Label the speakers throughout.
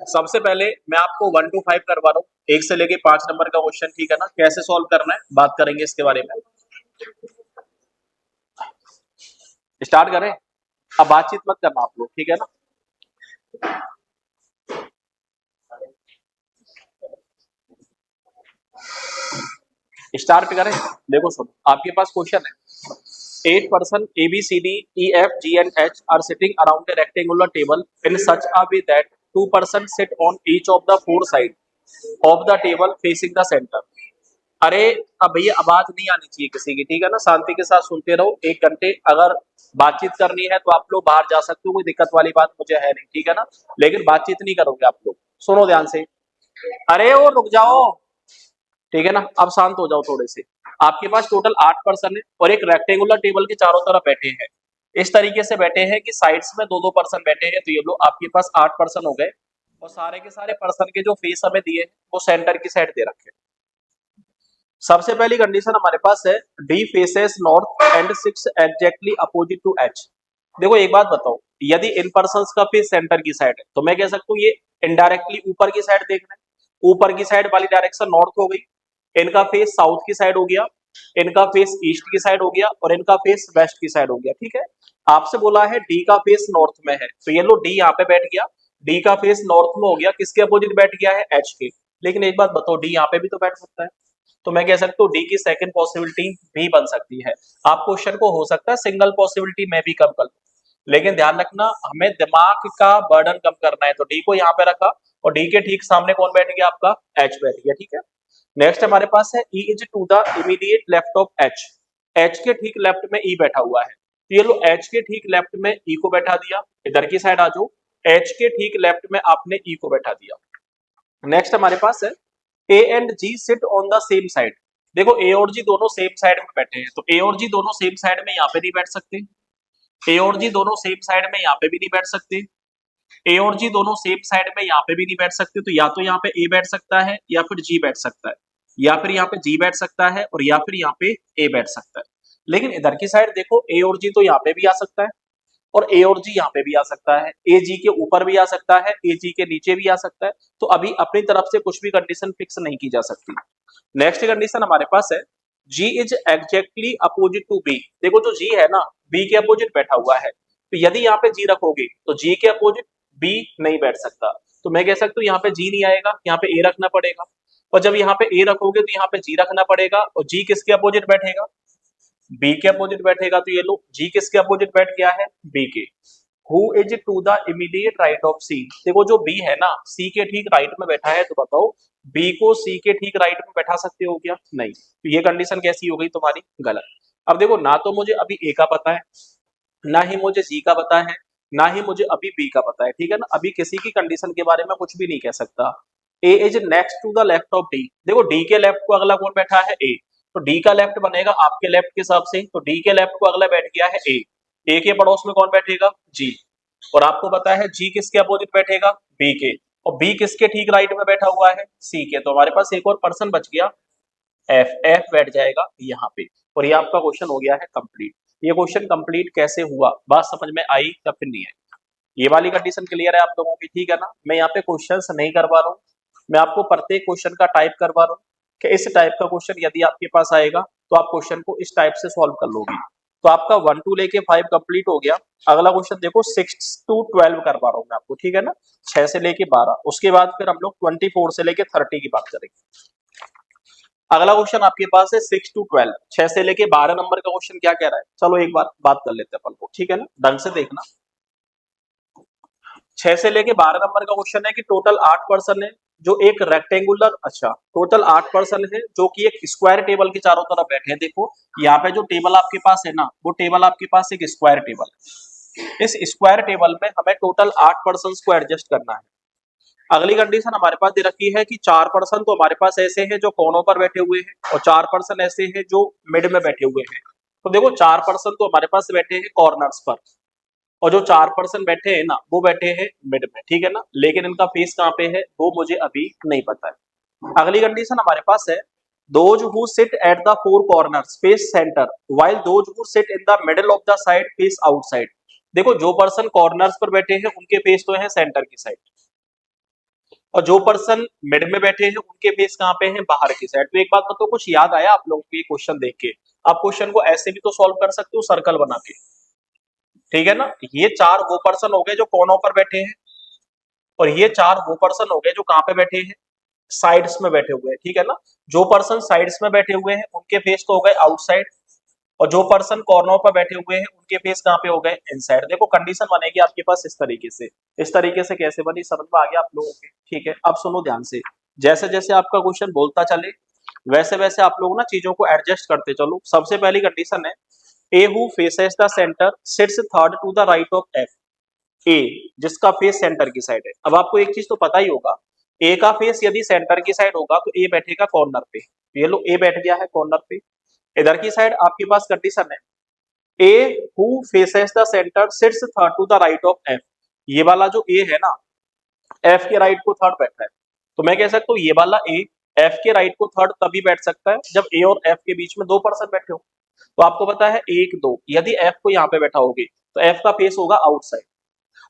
Speaker 1: सबसे पहले मैं आपको 1 to 5 करवा रहा हूँ, 1 से लेके 5 नंबर का क्वेश्चन, ठीक है ना। कैसे सॉल्व करना है बात करेंगे इसके बारे में। स्टार्ट करें। अब बातचीत मत करना आप लोग, ठीक है ना। स्टार्ट करें। देखो सुनो, आपके पास क्वेश्चन है, 8 person A B C D E F G and H are sitting around a rectangular table in such a way that 2 person sit on each of the 4 sides of the table facing the center। अरे अब भैया आवाज नहीं आनी चाहिए किसी की, ठीक है ना। शांति के साथ सुनते रहो 1 घंटे। अगर बातचीत करनी है तो आप लोग बाहर जा सकते हो, कोई दिक्कत वाली बात मुझे है नहीं, ठीक है ना। लेकिन बातचीत नहीं करोगे आप लोग। सुनो ध्यान से। अरे वो रुक जाओ, ठीक है ना। अब शांत हो जाओ थोड़े से। आपके पास टोटल 8 पर्सन है और एक रेक्टेंगुलर टेबल के चारों तरफ बैठे हैं। इस तरीके से बैठे हैं कि साइड्स में 2-2 पर्सन बैठे हैं। तो ये लो आपके पास 8 पर्सन हो गए और सारे के सारे पर्सन के जो फेस हमें दिए हैं वो सेंटर की साइड दे रखे हैं। सबसे पहली कंडीशन हमारे पास है D faces north and 6 exactly opposite to H. देखो एक बात बताओ, यदि इन पर्सन का फेस सेंटर की साइड है तो मैं कह सकता हूँ ये इनडायरेक्टली ऊपर की साइड देखना है। ऊपर की साइड वाली डायरेक्शन नॉर्थ हो गई, इनका फेस साउथ की साइड हो गया, इनका फेस ईस्ट की साइड हो गया और इनका फेस वेस्ट की साइड हो गया, ठीक है। आपसे बोला है डी का फेस नॉर्थ में है तो ये लो डी यहाँ पे बैठ गया, डी का फेस नॉर्थ में हो गया, किसके अपोजिट बैठ गया है, एच के। लेकिन एक बात बताओ, डी यहाँ पे भी तो बैठ सकता है। तो मैं कह सकता हूँ डी की सेकंड पॉसिबिलिटी भी बन सकती है। आप क्वेश्चन को हो सकता है सिंगल पॉसिबिलिटी में भी कम कर लो, लेकिन ध्यान रखना हमें दिमाग का बर्डन कम करना है। तो डी को यहाँ पे रखा और डी के ठीक सामने कौन बैठ गया, आपका एच बैठ गया, ठीक है। नेक्स्ट हमारे पास है E is to the immediate left of H. H के ठीक लेफ्ट में ई बैठा हुआ है तो ये लो एच के ठीक लेफ्ट में ई को बैठा दिया। इधर की साइड आ जाओ, एच के ठीक लेफ्ट में आपने ई को बैठा दिया। नेक्स्ट हमारे पास है A and G sit on the same side. देखो ए और जी दोनों सेम साइड में बैठे हैं तो ए और जी दोनों सेम साइड में यहाँ पे नहीं बैठ सकते। ए और जी दोनों सेम साइड में यहाँ पे भी नहीं बैठ सकते। ए और जी दोनों सेम साइड में यहाँ पे भी नहीं बैठ सकते। तो या तो यहाँ पे ए बैठ सकता है या फिर जी बैठ सकता है, या फिर यहाँ पे जी बैठ सकता है और या फिर यहाँ पे ए बैठ सकता है। लेकिन इधर की साइड देखो ए और जी तो यहाँ पे भी आ सकता है और ए और जी यहाँ पे भी आ सकता है, ए जी के ऊपर भी आ सकता है, ए जी के नीचे भी आ सकता है। तो अभी अपनी तरफ से कुछ भी कंडीशन फिक्स नहीं की जा सकती। नेक्स्ट कंडीशन हमारे पास है G is exactly opposite to B. देखो जो जी है ना बी के अपोजिट बैठा हुआ है तो यदि यहाँ पे जी रखोगे तो जी के अपोजिट बी नहीं बैठ सकता। तो मैं कह सकता हूँ यहाँ पे जी नहीं आएगा, यहाँ पे ए रखना पड़ेगा। और जब यहाँ पे ए रखोगे तो यहाँ पे जी रखना पड़ेगा और जी किसके अपोजिट बैठेगा, बी के अपोजिट बैठेगा। तो ये लो जी किसके अपोजिट बैठ गया है, बी के। Who is to the immediate right of C. देखो जो बी है ना सी के ठीक राइट में बैठा है तो बताओ बी को सी के ठीक राइट में बैठा सकते हो क्या, नहीं। तो ये कंडीशन कैसी हो गई तुम्हारी, गलत। अब देखो ना तो मुझे अभी ए का पता है, ना ही मुझे जी का पता है, ना ही मुझे अभी बी का पता है, ठीक है ना। अभी किसी की कंडीशन के बारे में कुछ भी नहीं कह सकता। A is next to the left of D. देखो डी के लेफ्ट को अगला कौन बैठा है, ए। तो डी का लेफ्ट बनेगा आपके लेफ्ट के हिसाब से, तो डी के लेफ्ट को अगला बैठ गया है ए। ए के पड़ोस में कौन बैठेगा, जी। और आपको पता है जी किसके अपोजिट बैठेगा, बी के। और बी किसके ठीक राइट में बैठा हुआ है, सी के। तो हमारे पास एक और पर्सन बच गया, एफ। एफ बैठ जाएगा यहाँ पे और ये आपका क्वेश्चन हो गया है कंप्लीट। ये क्वेश्चन कंप्लीट कैसे हुआ, बात समझ में आई या फिर नहीं आई। ये वाली कंडीशन क्लियर है आप लोगों की, ठीक है ना। मैं यहाँ पे क्वेश्चंस नहीं करवा रहा हूँ, मैं आपको प्रत्येक क्वेश्चन का टाइप करवा रहा हूँ कि इस टाइप का क्वेश्चन यदि आपके पास आएगा तो आप क्वेश्चन को इस टाइप से सॉल्व कर लोगे। तो आपका 1 to लेके 5 कंप्लीट हो गया। अगला क्वेश्चन देखो 6 to 12 करवा रहा हूँ मैं आपको, ठीक है ना, 6 से लेके 12। उसके बाद फिर हम लोग 24 से लेके 30 की बात करेंगे। अगला क्वेश्चन आपके पास है 6 to 12, 6 से लेके 12 नंबर का क्वेश्चन क्या कह रहा है, चलो एक बार बात कर लेते हैं अपन को, ठीक है ना, ढंग से देखना। 6 से लेके 12 नंबर का क्वेश्चन है कि टोटल 8 पर्सन है जो एक रेक्टेंगुलर, अच्छा टोटल 8 पर्सन है जो कि एक स्क्वायर टेबल के चारों तरफ बैठे हैं। देखो यहाँ पे जो टेबल आपके पास है ना वो टेबल आपके पास एक स्क्वायर टेबल है। इस स्क्वायर टेबल में हमें टोटल 8 पर्सन को एडजस्ट करना है। अगली कंडीशन हमारे पास दे रखी है कि 4 पर्सन तो हमारे पास ऐसे हैं जो कोनों पर बैठे हुए हैं और 4 पर्सन ऐसे हैं जो मिड में बैठे हुए हैं। तो देखो 4 पर्सन तो हमारे पास बैठे हैं कॉर्नर्स पर और जो 4 पर्सन बैठे हैं ना वो बैठे हैं मिड में, ठीक है ना। लेकिन इनका फेस कहाँ पे है वो मुझे अभी नहीं पता है। अगली कंडीशन हमारे पास है those who sit at the four corners face centre while those who sit in the middle of the side face outside. देखो जो पर्सन कॉर्नर्स पर बैठे हैं उनके फेस तो है सेंटर की साइड, और जो पर्सन मिड में बैठे हैं उनके फेस कहाँ पे हैं, बाहर की साइड। तो एक बात बताओ, कुछ याद आया आप लोगों को ये क्वेश्चन देख के? आप क्वेश्चन को ऐसे भी तो सॉल्व कर सकते हो सर्कल बना के, ठीक है ना। ये चार वो पर्सन हो गए जो कोनों पर बैठे हैं, और ये चार वो पर्सन हो गए जो कहाँ पे बैठे हैं, साइड्स में बैठे हुए हैं, ठीक है ना। जो पर्सन साइड्स में बैठे हुए हैं उनके फेस तो हो गए आउटसाइड, और जो पर्सन कॉर्नर पर बैठे हुए हैं उनके फेस कहाँ पे हो गए, इनसाइड। देखो कंडीशन बनेगी आपके पास इस तरीके से। इस तरीके से कैसे बनी, समझ में आ गया आप लोगों के? ठीक है, अब सुनो ध्यान से। जैसे जैसे आपका क्वेश्चन बोलता चले वैसे वैसे आप लोग ना चीजों को एडजस्ट करते चलो। सबसे पहली कंडीशन है, A who faces the centre sits third to the right of F. A जिसका फेस सेंटर की साइड है। अब आपको एक चीज तो पता ही होगा, ए का फेस यदि सेंटर की साइड होगा तो ए बैठेगा कॉर्नर पे। ये लो ए बैठ गया है कॉर्नर पे। इधर की साइड आपके पास कंडीशन है, A who faces the centre sits third to the right of F. ये वाला जो ए है ना, एफ के राइट को थर्ड बैठा है। तो मैं कह सकता हूँ ये वाला ए एफ के राइट को थर्ड तभी बैठ सकता है जब ए और एफ के बीच में दो पर्सन बैठे हो। तो आपको पता है एक दो, यदि एफ को यहाँ पे बैठा होगे तो एफ का फेस होगा आउटसाइड,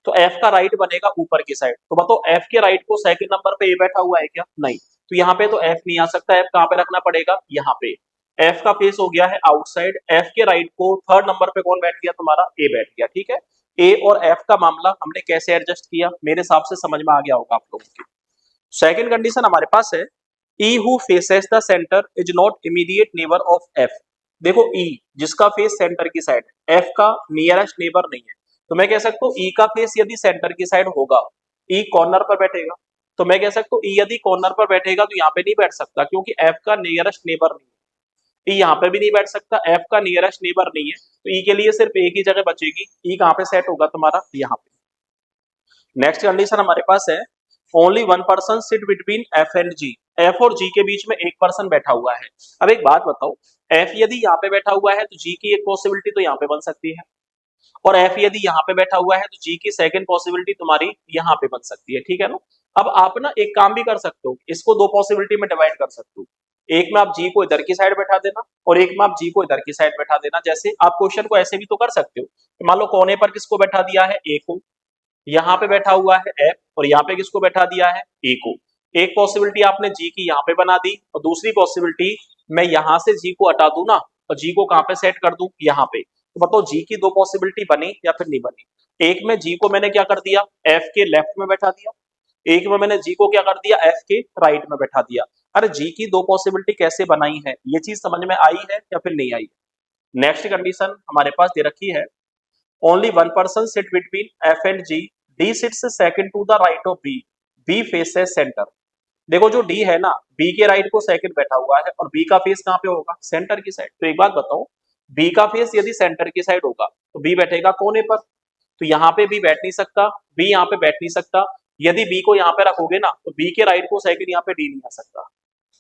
Speaker 1: तो एफ का राइट बनेगा ऊपर की साइड। तो बताओ एफ के राइट को सेकंड नंबर पे ए बैठा हुआ है क्या? नहीं। तो यहाँ पे तो एफ नहीं आ सकता, एफ कहाँ पे रखना पड़ेगा, यहाँ पे। एफ का फेस हो गया है आउटसाइड, एफ के राइट को थर्ड नंबर पे कौन बैठ गया तुम्हारा, ए बैठ गया, ठीक है। ए और एफ का मामला हमने कैसे एडजस्ट किया, मेरे हिसाब से समझ में आ गया होगा आप लोगों को। सेकंड कंडीशन हमारे पास है, ई who faces the centre is not immediate neighbour of F. देखो ई जिसका फेस सेंटर की साइड, एफ का नियरेस्ट नेबर नहीं है। तो मैं कह सकता हूँ ई का फेस यदि सेंटर की साइड होगा, ई कॉर्नर पर बैठेगा। तो मैं कह सकता हूँ ई यदि कॉर्नर पर बैठेगा तो यहाँ पे नहीं बैठ सकता, क्योंकि एफ का नियरेस्ट नेबर नहीं है। ई यहाँ पे भी नहीं बैठ सकता, एफ का नियरेस्ट नेबर नहीं है। तो ई के लिए सिर्फ एक ही जगह बचेगी, ई कहाँ पे सेट होगा तुम्हारा, यहाँ पे। नेक्स्ट कंडीशन हमारे पास है, only one person sit between F and G. F और जी के बीच में एक पर्सन बैठा हुआ है। अब एक बात बताओ, एफ यदि यहाँ पे बैठा हुआ है तो जी की एक पॉसिबिलिटी तो यहाँ पे बन सकती है, और एफ यदि यहाँ पे बैठा हुआ है तो जी की सेकंड पॉसिबिलिटी तुम्हारी यहाँ पे बन सकती है, ठीक है ना। अब आप ना एक काम भी कर सकते हो, इसको दो पॉसिबिलिटी में डिवाइड कर सकते हो। एक में आप जी को इधर की साइड बैठा देना, और एक में आप जी को इधर की साइड बैठा देना। जैसे आप क्वेश्चन को ऐसे भी तो कर सकते हो, मान लो कोने पर किसको बैठा दिया है, ए को, यहाँ पे बैठा हुआ है एफ, और यहाँ पे किसको बैठा दिया है, ए को। एक पॉसिबिलिटी आपने जी की यहाँ पे बना दी, और दूसरी पॉसिबिलिटी मैं यहाँ से जी को हटा दूं ना, और जी को कहाँ पे सेट कर दूं, यहाँ पे। तो बताओ जी की दो पॉसिबिलिटी बनी या फिर नहीं बनी? एक में जी को मैंने क्या कर दिया, एफ के लेफ्ट में बैठा दिया, एक में मैंने जी को क्या कर दिया, एफ के राइट में बैठा दिया। अरे जी की दो पॉसिबिलिटी कैसे बनाई है, ये चीज समझ में आई है या फिर नहीं आई? नेक्स्ट कंडीशन हमारे पास दे रखी है, only one person sit between F and G, D sits second to the right of B, B faces centre. देखो जो डी है ना, बी के राइट को सेकंड बैठा हुआ है, और बी का फेस कहाँ पे होगा, सेंटर की साइड। तो एक बात बताओ, बी का फेस यदि सेंटर की साइड होगा तो बी बैठेगा कोने पर। तो यहाँ पे बी बैठ नहीं सकता, बी यहाँ पे बैठ नहीं सकता। यदि बी को यहाँ पे रखोगे ना तो बी के राइट को सेकंड यहाँ पे डी नहीं आ सकता।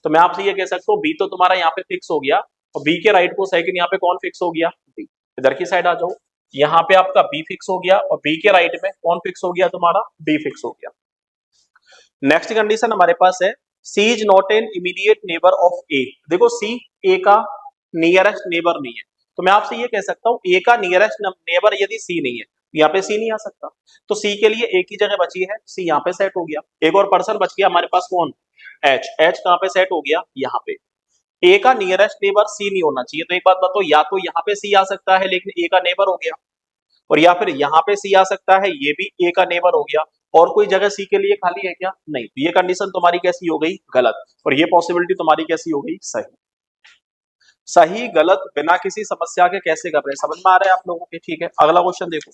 Speaker 1: तो मैं आपसे ये कह सकता हूँ, बी तो तुम्हारा यहाँ पे फिक्स हो गया, और बी के राइट को सेकंड यहाँ पे कौन फिक्स हो गया, डी। इधर की साइड आ जाओ, यहाँ पे आपका बी फिक्स हो गया, और बी के राइट में कौन फिक्स हो गया तुम्हारा, डी फिक्स हो गया। नेक्स्ट कंडीशन हमारे पास है, C is not an immediate neighbour of A. देखो सी ए का नियरेस्ट नेबर नहीं है। तो मैं आपसे ये कह सकता हूँ, ए का नियरेस्ट नेबर यदि सी नहीं है, यहाँ पे सी नहीं आ सकता। तो सी के लिए एक ही जगह बची है, सी यहाँ पे सेट हो गया। एक और पर्सन बच गया हमारे पास, कौन, एच। एच कहाँ पे सेट हो गया, यहाँ पे। ए का नियरेस्ट नेबर सी नहीं होना चाहिए। तो एक बात बताओ, या तो यहाँ पे सी आ सकता है लेकिन ए का नेबर हो गया, और या फिर यहाँ पे सी आ सकता है, ये भी ए का नेबर हो गया, और कोई जगह सी के लिए खाली है क्या, नहीं। तो ये कंडीशन तुम्हारी कैसी हो गई, गलत, और ये पॉसिबिलिटी तुम्हारी कैसी हो गई, सही। सही गलत बिना किसी समस्या के कैसे कर रहे हैं, समझ में आ रहा है आप लोगों के? ठीक है, अगला क्वेश्चन देखो।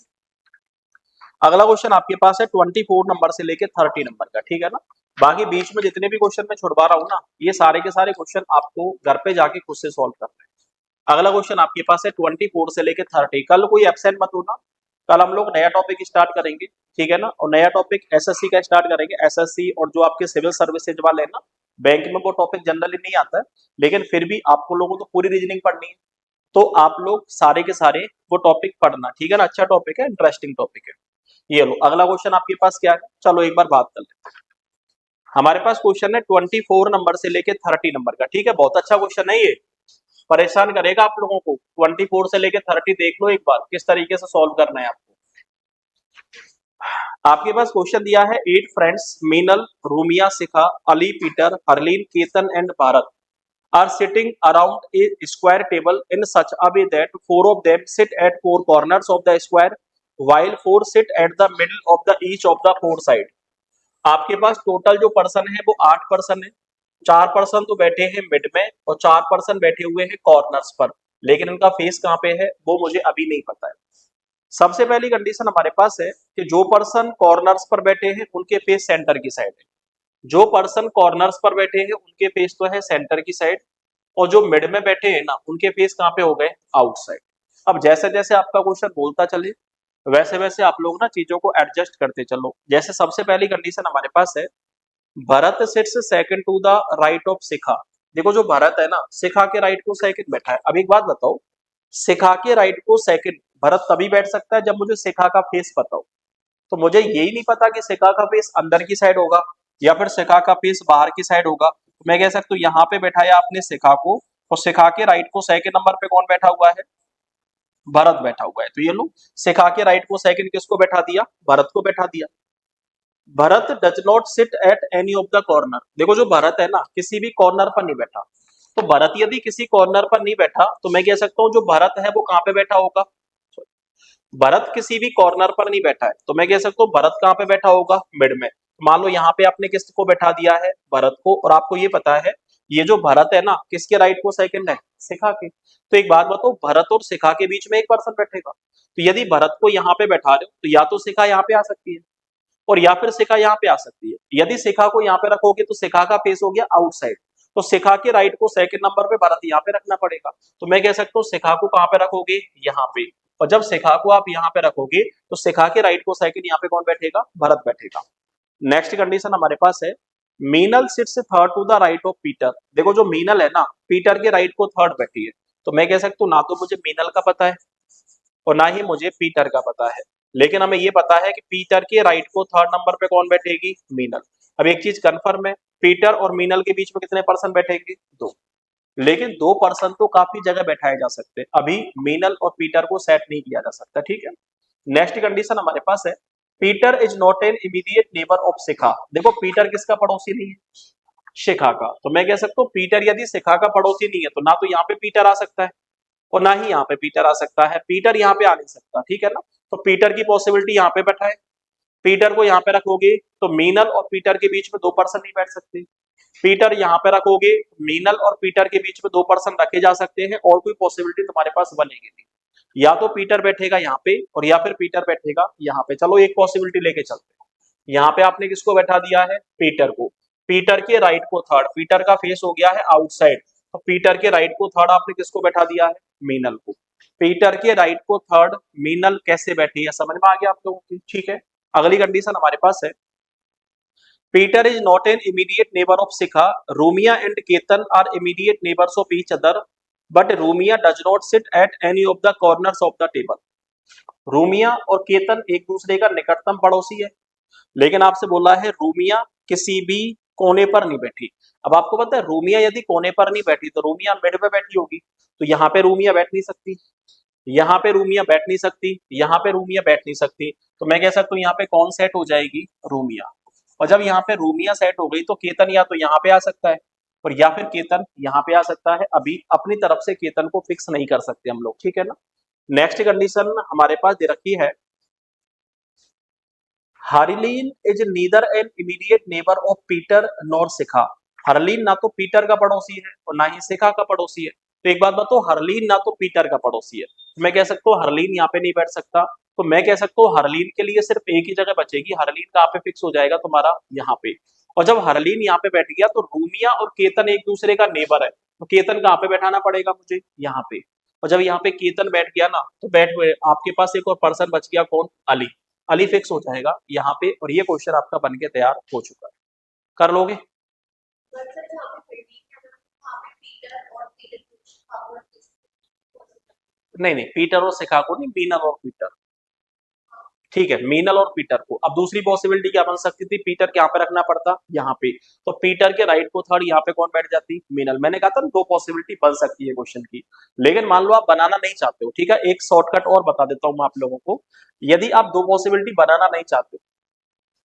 Speaker 1: अगला क्वेश्चन आपके पास है 24 नंबर से लेके 30 नंबर का, ठीक है ना। बाकी बीच में जितने भी क्वेश्चन मैं छुड़वा रहा हूँ ना, ये सारे के सारे क्वेश्चन आपको घर पे जाके खुद से सॉल्व करना है। अगला क्वेश्चन आपके पास है 24 से लेके 30। कल कोई एब्सेंट मत होना, कल हम लोग नया टॉपिक स्टार्ट करेंगे, ठीक है ना। और नया टॉपिक एसएससी का स्टार्ट करेंगे। एसएससी और जो आपके सिविल सर्विसेज वाले हैं ना, बैंक में वो टॉपिक जनरली नहीं आता है, लेकिन फिर भी आपको लोगों को पूरी रीजनिंग पढ़नी है, तो आप लोग सारे के सारे वो टॉपिक पढ़ना, ठीक है ना। अच्छा टॉपिक है, इंटरेस्टिंग टॉपिक है। ये लो अगला क्वेश्चन आपके पास क्या है, चलो एक बार बात कर लेते हैं। हमारे पास क्वेश्चन है 24 नंबर से लेके 30 नंबर का, ठीक है, बहुत अच्छा क्वेश्चन है ये, परेशान करेगा आप लोगों को। 24 से लेके 30 देख लो एक बार किस तरीके से सॉल्व करना है आपको। आपके पास क्वेश्चन दिया है 8 friends Meenal, Rumia, Shikha, Ali, Peter, Harleen, Ketan and Bharat are sitting around a square table in such a way that four of them sit at four corners of the square while four sit at the middle of the each of the four side। आपके पास total जो person है वो 8 person है, 4 person तो बैठे हैं mid में और 4 पर्सन बैठे हुए हैं कॉर्नर्स पर, लेकिन उनका फेस कहाँ पे है वो मुझे अभी नहीं पता है। सबसे पहली कंडीशन हमारे पास है कि जो पर्सन कॉर्नर्स पर बैठे हैं उनके फेस सेंटर की साइड है, जो पर्सन कॉर्नर्स पर बैठे हैं उनके फेस तो है सेंटर की साइड, और जो मिड में बैठे हैं ना उनके फेस कहाँ पे हो गए आउटसाइड। अब जैसे जैसे आपका क्वेश्चन बोलता चले वैसे वैसे आप लोग ना चीजों को एडजस्ट करते चलो। जैसे सबसे पहली कंडीशन हमारे पास है Bharat sits second to the right of Shikha. देखो जो भरत है ना शिखा के राइट को सेकंड बैठा है। अब एक बात बताओ, शिखा के राइट को सेकंड भरत तभी बैठ सकता है जब मुझे शिखा का फेस पता हो। तो मुझे यही नहीं पता कि शिखा का फेस अंदर की साइड होगा या फिर शिखा का फेस बाहर की साइड होगा। तो मैं कह सकता हूँ यहाँ पे बैठाया आपने शिखा को, और शिखा के राइट को सेकंड नंबर पे कौन बैठा हुआ है, भरत बैठा हुआ है। तो ये लो शिखा के राइट को सेकंड किसको बैठा दिया, भरत को बैठा दिया। Bharat does not sit at any of the corner. देखो जो भरत है ना किसी भी कॉर्नर पर नहीं बैठा, तो भरत यदि किसी कॉर्नर पर नहीं बैठा तो मैं कह सकता हूँ जो भरत है वो कहाँ पे बैठा होगा, भरत किसी भी कॉर्नर पर नहीं बैठा है तो मैं कह सकता हूँ भरत कहाँ पे बैठा होगा मिड में। मान लो यहाँ पे आपने किसको बैठा दिया है, भरत को, और आपको ये पता है ये जो भरत है ना किसके राइट को सेकंड है, शिखा के। तो एक बात बताओ भरत और शिखा के बीच में एक पर्सन बैठेगा, तो यदि भरत को यहाँ पे बैठा रहे हो तो या तो शिखा यहाँ पे आ सकती है और या फिर शिखा यहाँ पे आ सकती है। यदि शिखा को यहाँ पे रखोगे तो शिखा का फेस हो गया आउटसाइड, तो शिखा के राइट को सेकंड नंबर पे भरत यहाँ पे रखना पड़ेगा। तो मैं कह सकता हूँ शिखा को कहाँ पे रखोगे, यहाँ पे, और जब शिखा को आप यहाँ पे रखोगे तो शिखा के राइट को सेकंड यहाँ पे कौन बैठेगा, भरत बैठेगा। नेक्स्ट कंडीशन हमारे पास है Meenal sits third to the right of Peter. देखो जो मीनल है ना पीटर के राइट को थर्ड बैठी है, तो मैं कह सकता हूँ ना तो मुझे मीनल का पता है और ना ही मुझे पीटर का पता है, लेकिन हमें ये पता है कि पीटर के राइट को थर्ड नंबर पे कौन बैठेगी, मीनल। अब एक चीज कंफर्म है पीटर और मीनल के बीच में कितने पर्सन बैठेंगे, दो, लेकिन दो पर्सन तो काफी जगह बैठाए जा सकते हैं, अभी मीनल और पीटर को सेट नहीं किया जा सकता, ठीक है। नेक्स्ट कंडीशन हमारे पास है Peter is not an immediate neighbour of Shikha. देखो पीटर किसका पड़ोसी नहीं है, शिखा का। तो मैं कह सकता हूँ पीटर यदि शिखा का पड़ोसी नहीं है तो ना तो यहाँ पे पीटर आ सकता है और ना ही यहाँ पे पीटर आ सकता है, पीटर यहाँ पे आ नहीं सकता, ठीक है ना। तो पीटर की पॉसिबिलिटी यहाँ पे बैठा है, पीटर को यहाँ पे रखोगे तो मीनल और पीटर के बीच में दो पर्सन नहीं बैठ सकते। पीटर यहाँ पे रखोगे, मीनल और पीटर के बीच में दो पर्सन रखे जा सकते हैं, और कोई पॉसिबिलिटी तुम्हारे पास बनेगी नहीं। या तो पीटर बैठेगा यहाँ पे और या फिर पीटर बैठेगा यहाँ पे। चलो एक पॉसिबिलिटी लेके चलते हैं। यहाँ पे आपने किसको बैठा दिया है, पीटर को। पीटर के राइट को थर्ड, पीटर का फेस हो गया है आउटसाइड, तो पीटर के राइट को थर्ड आपने किसको बैठा दिया है, मीनल को। पीटर के राइट को थर्ड मीनल कैसे बैठी है समझ में आ गया आप लोगों की, ठीक है। अगली कंडीशन हमारे पास है Peter is not an immediate neighbor of Sikha. Rumia and Ketan are immediate neighbors of each other, but Rumia does not sit at any of the corners of the table. Rumia और केतन एक दूसरे का निकटतम पड़ोसी है, लेकिन आपसे बोला है रूमिया किसी भी कोने पर नहीं बैठी। अब आपको पता है रूमिया यदि कोने पर नहीं बैठी तो रूमिया मिड पे बैठी होगी, तो यहाँ पे रूमिया बैठ नहीं सकती, यहाँ पे रूमिया बैठ नहीं सकती, यहाँ पे रूमिया बैठ नहीं सकती। तो मैं कह सकता हूँ यहाँ पे कौन सेट हो जाएगी, रूमिया। और जब यहाँ पे रूमिया सेट हो गई तो केतन या तो यहाँ पे आ सकता है और या फिर केतन यहाँ पे आ सकता है। अभी अपनी तरफ से केतन को फिक्स नहीं कर सकते हम लोग, ठीक है ना। नेक्स्ट कंडीशन हमारे पास दे रखी है Harleen is neither an immediate neighbour of Peter nor Shikha. Harleen ना तो पीटर का पड़ोसी है और ना ही शिखा का पड़ोसी है। तो एक बात बताओ हरलीन ना तो पीटर का पड़ोसी है, तो मैं कह सकता हूँ हरलीन यहाँ पे नहीं बैठ सकता। तो मैं कह सकता हूँ हरलीन के लिए सिर्फ एक ही जगह बचेगी, हरलीन कहाँ पे फिक्स हो जाएगा तुम्हारा, यहाँ पे। और जब हरलीन यहाँ पे बैठ गया तो रूमिया और केतन एक दूसरे का नेबर है, तो केतन कहाँ पे बैठाना पड़ेगा मुझे, यहाँ पे। और जब यहाँ पे केतन बैठ गया ना तो बैठ हुए आपके पास एक और पर्सन बच गया, कौन, अली। अली फिक्स हो जाएगा यहाँ पे, और ये क्वेश्चन आपका बन के तैयार हो चुका है। कर लोगे, नहीं नहीं पीटर और शिखा को नहीं, मीनल और पीटर। ठीक है, मीनल और पीटर को। अब दूसरी पॉसिबिलिटी क्या बन सकती थी, पीटर के यहाँ पे रखना पड़ता, यहाँ पे, तो पीटर के राइट को थर्ड, यहाँ पे कौन बैठ जाती, मीनल। मैंने कहा था ना दो पॉसिबिलिटी बन सकती है क्वेश्चन की। लेकिन मान लो आप बनाना नहीं चाहते हो, ठीक है, एक शॉर्टकट और बता देता हूँ मैं आप लोगों को। यदि आप दो पॉसिबिलिटी बनाना नहीं चाहते,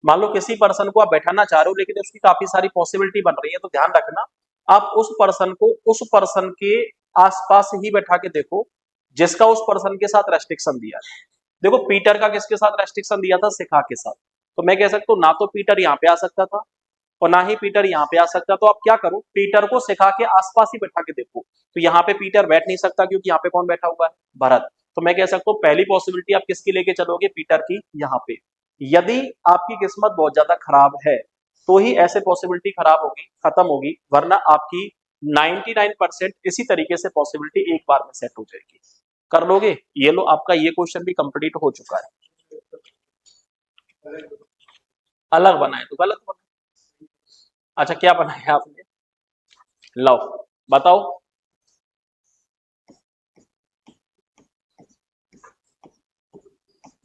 Speaker 1: मान लो किसी पर्सन को आप बैठाना चाह रहे हो लेकिन उसकी काफी सारी पॉसिबिलिटी बन रही है, तो ध्यान रखना आप उस पर्सन को उस पर्सन के आसपास ही बैठा के देखो जिसका उस पर्सन के साथ रेस्ट्रिक्शन दिया है। देखो पीटर का किसके साथ रेस्ट्रिक्शन दिया था, शिखा के साथ। तो मैं कह सकता हूँ ना तो पीटर यहाँ पे आ सकता था और ना ही पीटर यहाँ पे आ सकता। तो आप क्या करो, पीटर को शिखा के आसपास ही बैठा के देखो। तो यहाँ पे पीटर बैठ नहीं सकता क्योंकि यहाँ पे कौन बैठा हुआ है, भरत। तो मैं कह सकता हूँ पहली पॉसिबिलिटी आप किसकी लेके चलोगे, पीटर की, यहाँ पे। यदि आपकी किस्मत बहुत ज्यादा खराब है तो ही ऐसे पॉसिबिलिटी खराब होगी, खत्म होगी, वरना आपकी 99% इसी तरीके से पॉसिबिलिटी एक बार में सेट हो जाएगी। कर लोगे? ये लो, आपका ये क्वेश्चन भी कंप्लीट हो चुका है। अलग बनाए तो गलत बना। अच्छा क्या बनाया आपने, लो बताओ।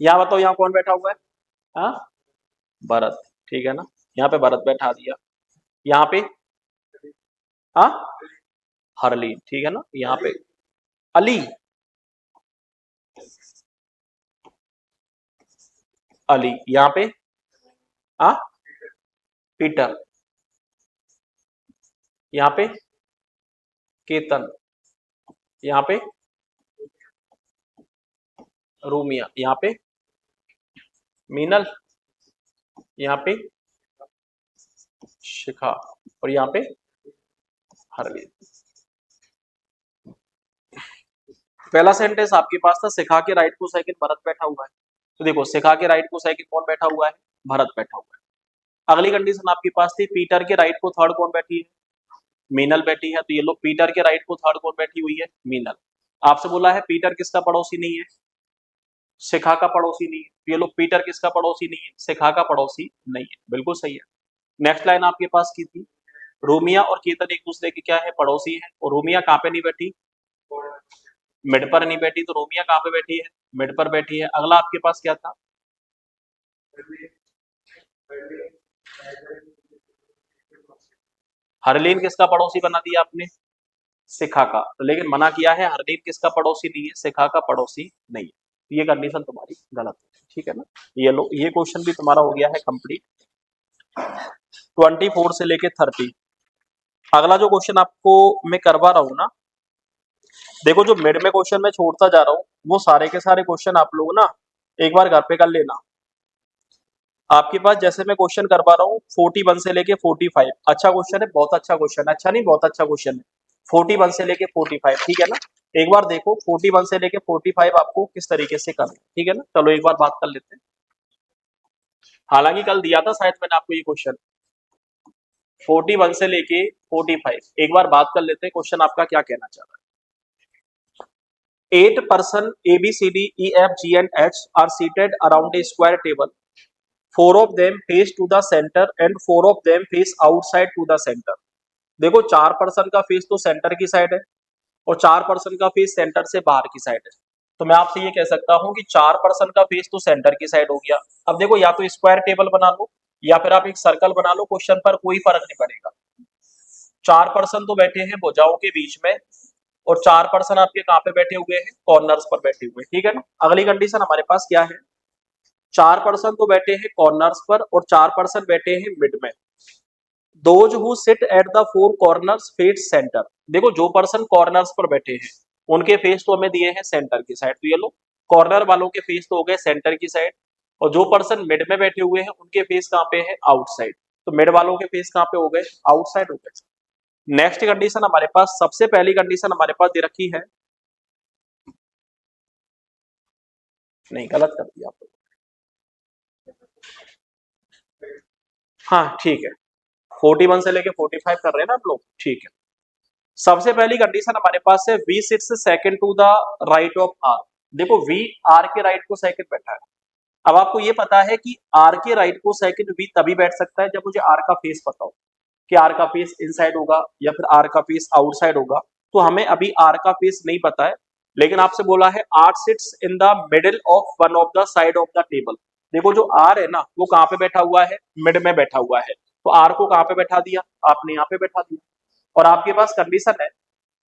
Speaker 1: यहाँ बताओ, यहाँ कौन बैठा हुआ है, हाँ, भरत, ठीक है ना, यहाँ पे भरत बैठा दिया, यहाँ पे, हाँ, हरलीन, ठीक है ना, यहाँ पे अली, अली, यहाँ पे, हाँ, पीटर, यहाँ पे केतन, यहाँ पे रूमिया, यहाँ पे मीनल, यहाँ पे शिखा और यहाँ पे हरलीन। पहला सेंटेंस आपके पास था, शिखा के राइट को सेकंड भरत बैठा हुआ है। तो देखो शिखा के राइट को सेकंड कौन बैठा हुआ है, भरत बैठा हुआ है। अगली कंडीशन आपके पास थी, पीटर के राइट को थर्ड कौन बैठी है, मीनल बैठी है। तो ये लोग पीटर के राइट को थर्ड कौन बैठी हुई है, मीनल। आपसे बोला है पीटर किसका पड़ोसी नहीं है, शिखा का पड़ोसी नहीं है। तो ये लोग पीटर किसका पड़ोसी नहीं है, शिखा का पड़ोसी नहीं है, बिल्कुल सही है। नेक्स्ट लाइन आपके पास की थी, रोमिया और केतन एक दूसरे के क्या है, पड़ोसी है। और रोमिया कहाँ पे नहीं बैठी, मिड पर नहीं बैठी, तो रोमिया कहाँ पे बैठी है, मिड पर बैठी है। अगला आपके पास क्या था, हरलीन किसका पड़ोसी बना दिया आपने, शिखा का। तो लेकिन मना किया है हरलीन किसका पड़ोसी नहीं है, शिखा का पड़ोसी नहीं है। तो ये कंडीशन तुम्हारी गलत है, ठीक है ना। ये लो, ये क्वेश्चन भी तुम्हारा हो गया है कंप्लीट। 24 से लेके 30। अगला जो क्वेश्चन आपको मैं करवा रहा हूँ ना, देखो जो मिड में क्वेश्चन मैं छोड़ता जा रहा हूँ वो सारे के सारे क्वेश्चन आप लोग ना एक बार घर पे कर लेना। आपके पास जैसे मैं क्वेश्चन करवा रहा हूँ 41 से लेके 45, अच्छा क्वेश्चन है, बहुत अच्छा क्वेश्चन है, अच्छा नहीं बहुत अच्छा क्वेश्चन है। 41 से लेके 45, ठीक है ना। एक बार देखो 41 से लेके 45 आपको किस तरीके से करना है, ठीक है ना। चलो एक बार बात कर लेते हैं। हालांकि कल दिया था शायद मैंने आपको ये क्वेश्चन, 41 से लेके 45। एक बार बात कर लेते हैं क्वेश्चन आपका क्या कहना चाह रहा है। 8 person A B C D E F G and H are seated around a square table. 4 of them face to the center and 4 of them face outside to the center. देखो 4 person का face तो centre की side है और 4 person का face centre से बाहर की साइड है। तो मैं आपसे ये कह सकता हूं कि 4 पर्सन का फेस तो सेंटर की साइड हो गया। अब देखो या तो स्क्वायर टेबल बना लो या फिर आप एक सर्कल बना लो, क्वेश्चन पर कोई फर्क नहीं पड़ेगा। 4 पर्सन तो बैठे हैं भुजाओं के बीच में और 4 पर्सन आपके कहाँ पे बैठे हुए हैं, कॉर्नर्स पर बैठे हुए हैं, ठीक है ना। अगली कंडीशन हमारे पास क्या है, 4 पर्सन तो बैठे हैं कॉर्नर्स पर और 4 पर्सन बैठे हैं मिड में। Those who sit at the four corners face centre. देखो जो पर्सन कॉर्नर्स पर बैठे हैं उनके फेस तो हमें दिए हैं सेंटर की साइड, तो ये लो कॉर्नर वालों के फेस तो हो गए सेंटर की साइड। और जो पर्सन मिड में बैठे हुए हैं उनके फेस कहाँ पे है, आउटसाइड। तो मिड वालों के फेस कहाँ पे हो गए, आउटसाइड हो गए। नेक्स्ट कंडीशन हमारे पास, सबसे पहली कंडीशन हमारे पास दे रखी है, नहीं गलत कर दिया आपने, हाँ ठीक है, 41 से लेके 45 कर रहे हैं ना आप लोग, ठीक है। सबसे पहली कंडीशन हमारे पास है V sits second to the right of R. देखो वी आर के राइट को सेकंड बैठा है। अब आपको ये पता है कि आर के राइट को सेकंड वी तभी बैठ सकता है जब मुझे आर का फेस पता हो कि आर का फेस इनसाइड होगा या फिर आर का फेस आउटसाइड होगा। तो हमें अभी आर का फेस नहीं पता है, लेकिन आपसे बोला है R sits in the middle of one of the side of the table. देखो जो आर है ना वो कहाँ पे बैठा हुआ है, मिड में बैठा हुआ है, तो आर को कहाँ पे बैठा दिया, आपने यहाँ पे बैठा दिया। और आपके पास कंडीशन है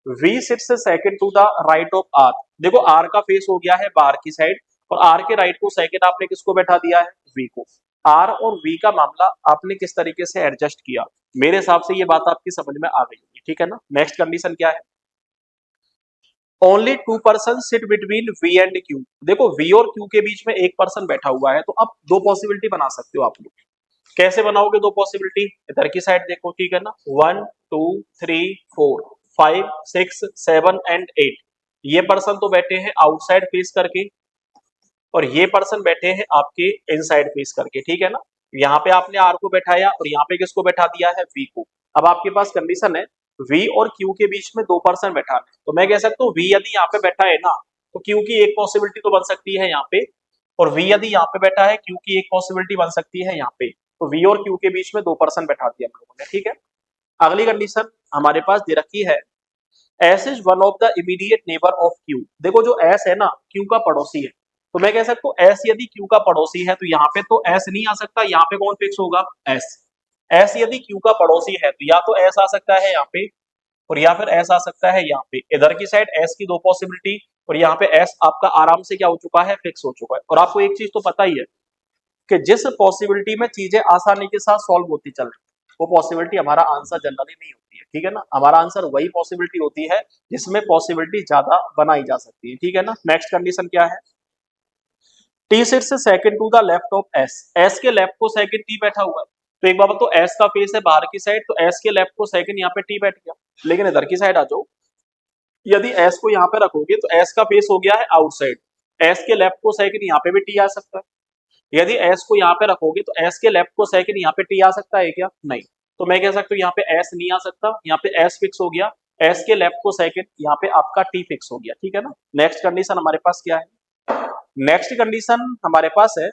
Speaker 1: V sits second to the right of R. देखो आर का फेस हो गया है बाहर की साइड, और आर के राइट को सेकंड आपने किसको बैठा दिया है, वी को। आर और वी का मामला आपने किस तरीके से एडजस्ट किया, मेरे हिसाब से ये बात आपकी समझ में आ गई होगी, ठीक है ना। नेक्स्ट कंडीशन क्या है, only two person sit between V and Q. देखो वी और क्यू के बीच में एक पर्सन बैठा हुआ है, तो अब दो पॉसिबिलिटी बना सकते हो आप लोग। कैसे बनाओगे दो पॉसिबिलिटी, इधर की साइड देखो, ठीक है ना, 1 2 3 4 5 6 7 एंड 8। ये पर्सन तो बैठे हैं आउटसाइड फेस करके, और ये पर्सन बैठे हैं आपके इनसाइड फेस करके, ठीक है ना। यहाँ पे आपने आर को बैठाया और यहाँ पे किसको बैठा दिया है, वी को। अब आपके पास कंडीशन है वी और क्यू के बीच में दो पर्सन बैठा है, तो मैं कह सकता हूँ वी यदि यहाँ पे बैठा है ना, तो क्यू की एक पॉसिबिलिटी तो बन सकती है यहाँ पे, और वी यदि यहाँ पे बैठा है क्यू की एक पॉसिबिलिटी बन सकती है यहाँ पे। तो वी और क्यू के बीच में दो पर्सन बैठा दिया हम लोगों ने, ठीक है। अगली कंडीशन हमारे पास दे रखी है S is one of the immediate neighbour of Q. देखो जो एस है ना क्यू का पड़ोसी है, तो मैं कह सकता हूँ एस यदि क्यू का पड़ोसी है तो यहाँ पे तो एस नहीं आ सकता, यहाँ पे कौन फिक्स होगा, एस। एस यदि क्यू का पड़ोसी है तो या तो एस आ सकता है यहाँ पे, और या फिर एस आ सकता है यहाँ पे। इधर की साइड एस की दो पॉसिबिलिटी, और यहाँ पे एस आपका आराम से क्या हो चुका है, फिक्स हो चुका है। और आपको एक चीज तो पता ही है कि जिस पॉसिबिलिटी में चीजें आसानी के साथ सॉल्व होती चल रही वो पॉसिबिलिटी हमारा आंसर जनरली नहीं होती है, ठीक है ना। हमारा आंसर वही पॉसिबिलिटी होती है जिसमें पॉसिबिलिटी ज्यादा बनाई जा सकती है, ठीक है ना। नेक्स्ट कंडीशन क्या है, T sits second to the left of S. S के लेफ्ट को सेकंड टी बैठा हुआ है, तो एक बात तो एस का फेस है बाहर की साइड, तो एस के लेफ्ट को सेकंड यहाँ पे टी बैठ गया। लेकिन इधर की साइड आ जाओ, यदि एस को यहाँ पे रखोगे तो एस का फेस हो गया है आउटसाइड, एस के लेफ्ट को सेकंड यहाँ पे भी टी आ सकता है। यदि एस को यहाँ पे रखोगे तो एस के लेफ्ट को सेकंड यहाँ पे टी आ सकता है क्या, नहीं। तो मैं कह सकता हूँ यहाँ पे एस नहीं आ सकता, यहाँ पे एस फिक्स हो गया, एस के लेफ्ट को सेकंड यहाँ पे आपका टी फिक्स हो गया, ठीक है ना। नेक्स्ट कंडीशन हमारे पास क्या है, नेक्स्ट कंडीशन हमारे पास है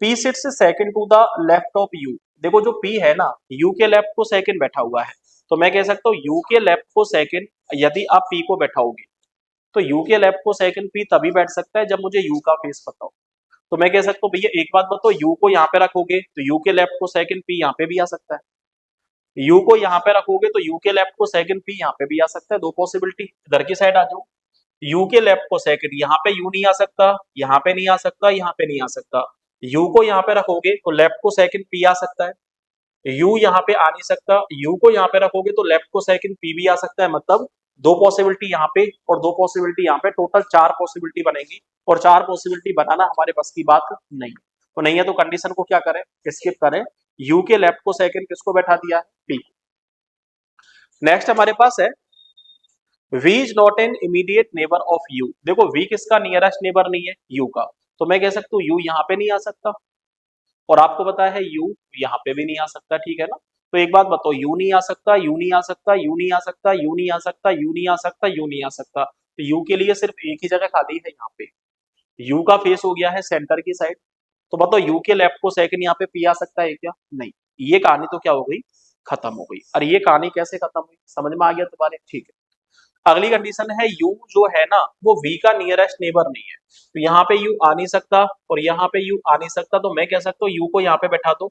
Speaker 1: P sits second to the left of U. देखो जो पी है ना यू के लेफ्ट को सेकंड बैठा हुआ है, तो मैं कह सकता हूँ यू के लेफ्ट को सेकंड यदि आप पी को बैठाओगे तो यू के लेफ्ट को सेकंड पी तभी बैठ सकता है जब मुझे यू का फेस पता हो। तो मैं कह सकता हूँ भैया एक बात बताओ, यू को यहाँ पे रखोगे तो यू के लेफ्ट को सेकंड पी यहाँ पे भी आ सकता है, यू को यहाँ पे रखोगे तो यू के लेफ्ट को सेकंड पी यहाँ पे भी आ सकता है, दो पॉसिबिलिटी। इधर की साइड आ जाओ, यू के लेफ्ट को सेकंड यहाँ पे यू नहीं आ सकता, यहाँ पे नहीं आ सकता, यहाँ पे नहीं आ सकता। यू को यहाँ पे रखोगे तो लेफ्ट को सेकंड पी आ सकता है, यू यहाँ पे आ नहीं सकता, यू को यहाँ पे रखोगे तो लेफ्ट को सेकंड पी भी आ सकता है। मतलब दो पॉसिबिलिटी यहाँ पे और दो पॉसिबिलिटी यहाँ पे, टोटल चार पॉसिबिलिटी बनेगी, और चार पॉसिबिलिटी बनाना हमारे बस की बात नहीं है। तो नहीं है तो कंडीशन को क्या करें, स्किप करें। यू के लेफ्ट को सेकंड किसको बैठा दिया है, पी। नेक्स्ट हमारे पास है V is not an immediate neighbour of U. देखो V किसका नियरेस्ट नेबर नहीं है, U का। तो मैं कह सकता हूँ U यहाँ पे नहीं आ सकता, और आपको पता है U यहाँ पे भी नहीं आ सकता, ठीक है ना। तो एक बात बताओ, U नहीं आ सकता, U नहीं आ सकता, U नहीं आ सकता, U नहीं आ सकता, U नहीं आ सकता, U नहीं आ सकता, तो U के लिए सिर्फ एक ही जगह खाली है यहाँ पे। U का फेस हो गया है सेंटर की साइड, तो बताओ U के लेफ्ट को सेकंड यहाँ पे P आ सकता है क्या, नहीं। ये कहानी तो क्या हो गई, खत्म हो गई। और ये कहानी कैसे खत्म हुई, समझ में आ गया तुम्हारे, ठीक है। अगली कंडीशन है यू जो है ना वो वी का नियरेस्ट नेबर नहीं है, तो यहाँ पे यू आ नहीं सकता और यहाँ पे यू आ नहीं सकता, तो मैं कह सकता हूँ यू को यहाँ पे बैठा दो,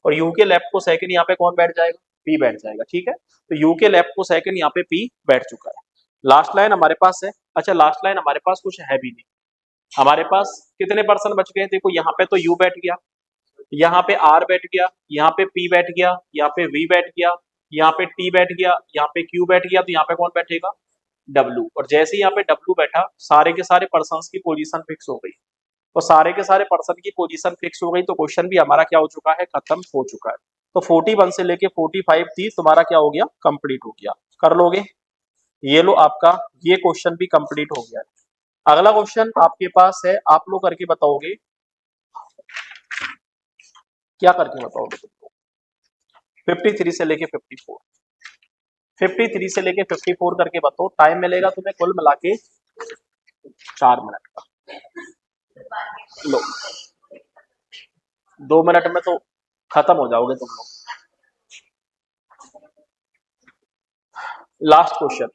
Speaker 1: और यू के लेफ्ट को सेकंड यहाँ पे कौन बैठ जाएगा, पी बैठ जाएगा, ठीक है। तो यू के लेफ्ट को सेकंड यहाँ पे पी बैठ चुका है। लास्ट लाइन हमारे पास है, अच्छा लास्ट लाइन हमारे पास कुछ है भी नहीं। हमारे पास कितने पर्सन बच गए, देखो यहाँ पे तो यू बैठ गया, यहाँ पे आर बैठ गया, यहाँ पे पी बैठ गया, यहाँ पे वी बैठ गया, यहाँ पे टी बैठ गया, यहाँ पे क्यू बैठ गया, तो यहाँ पे कौन बैठेगा, डब्लू। और जैसे ही यहाँ पे डब्लू बैठा सारे के सारे पर्सन्स की पोजीशन फिक्स हो गई, तो सारे के सारे पर्सन की पोजीशन फिक्स हो गई, तो क्वेश्चन भी हमारा क्या हो चुका है, खत्म हो चुका है। तो 41 से लेके 45 थी तुम्हारा क्या हो गया, कंप्लीट हो गया। कर लोगे, ये लो आपका ये क्वेश्चन भी कंप्लीट हो गया है। अगला क्वेश्चन आपके पास है, आप लोग करके बताओगे, क्या करके बताओगे तुम लोग, 53 से लेके 54, 53 से लेके 54 करके बताओ। टाइम मिलेगा तुम्हें कुल मिला के 4 मिनट का, लो 2 मिनट में तो खत्म हो जाओगे तुम लोग। लास्ट क्वेश्चन,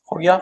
Speaker 1: हो गया।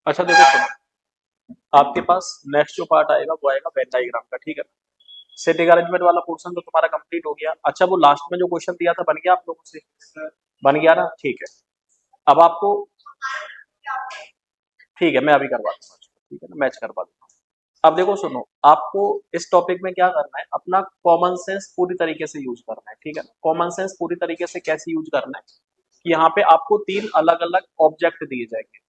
Speaker 1: अच्छा देखो सुनो, आपके पास नेक्स्ट जो पार्ट आएगा वो आएगा वेन डायग्राम का, ठीक है। सेटिंग अरेंजमेंट वाला पोर्शन तो तुम्हारा कंप्लीट हो गया। अच्छा वो लास्ट में जो क्वेश्चन दिया था बन गया आप लोगों से? बन गया ना, ठीक है। अब आपको, ठीक है मैं अभी करवा दूंगा, ठीक है ना, मैच करवा दूंगा। अब देखो सुनो, आपको इस टॉपिक में क्या करना है, अपना कॉमन सेंस पूरी तरीके से यूज करना है, ठीक है ना। कॉमन सेंस पूरी तरीके से कैसे यूज करना है कि यहाँ पे आपको तीन अलग अलग ऑब्जेक्ट दिए जाएंगे,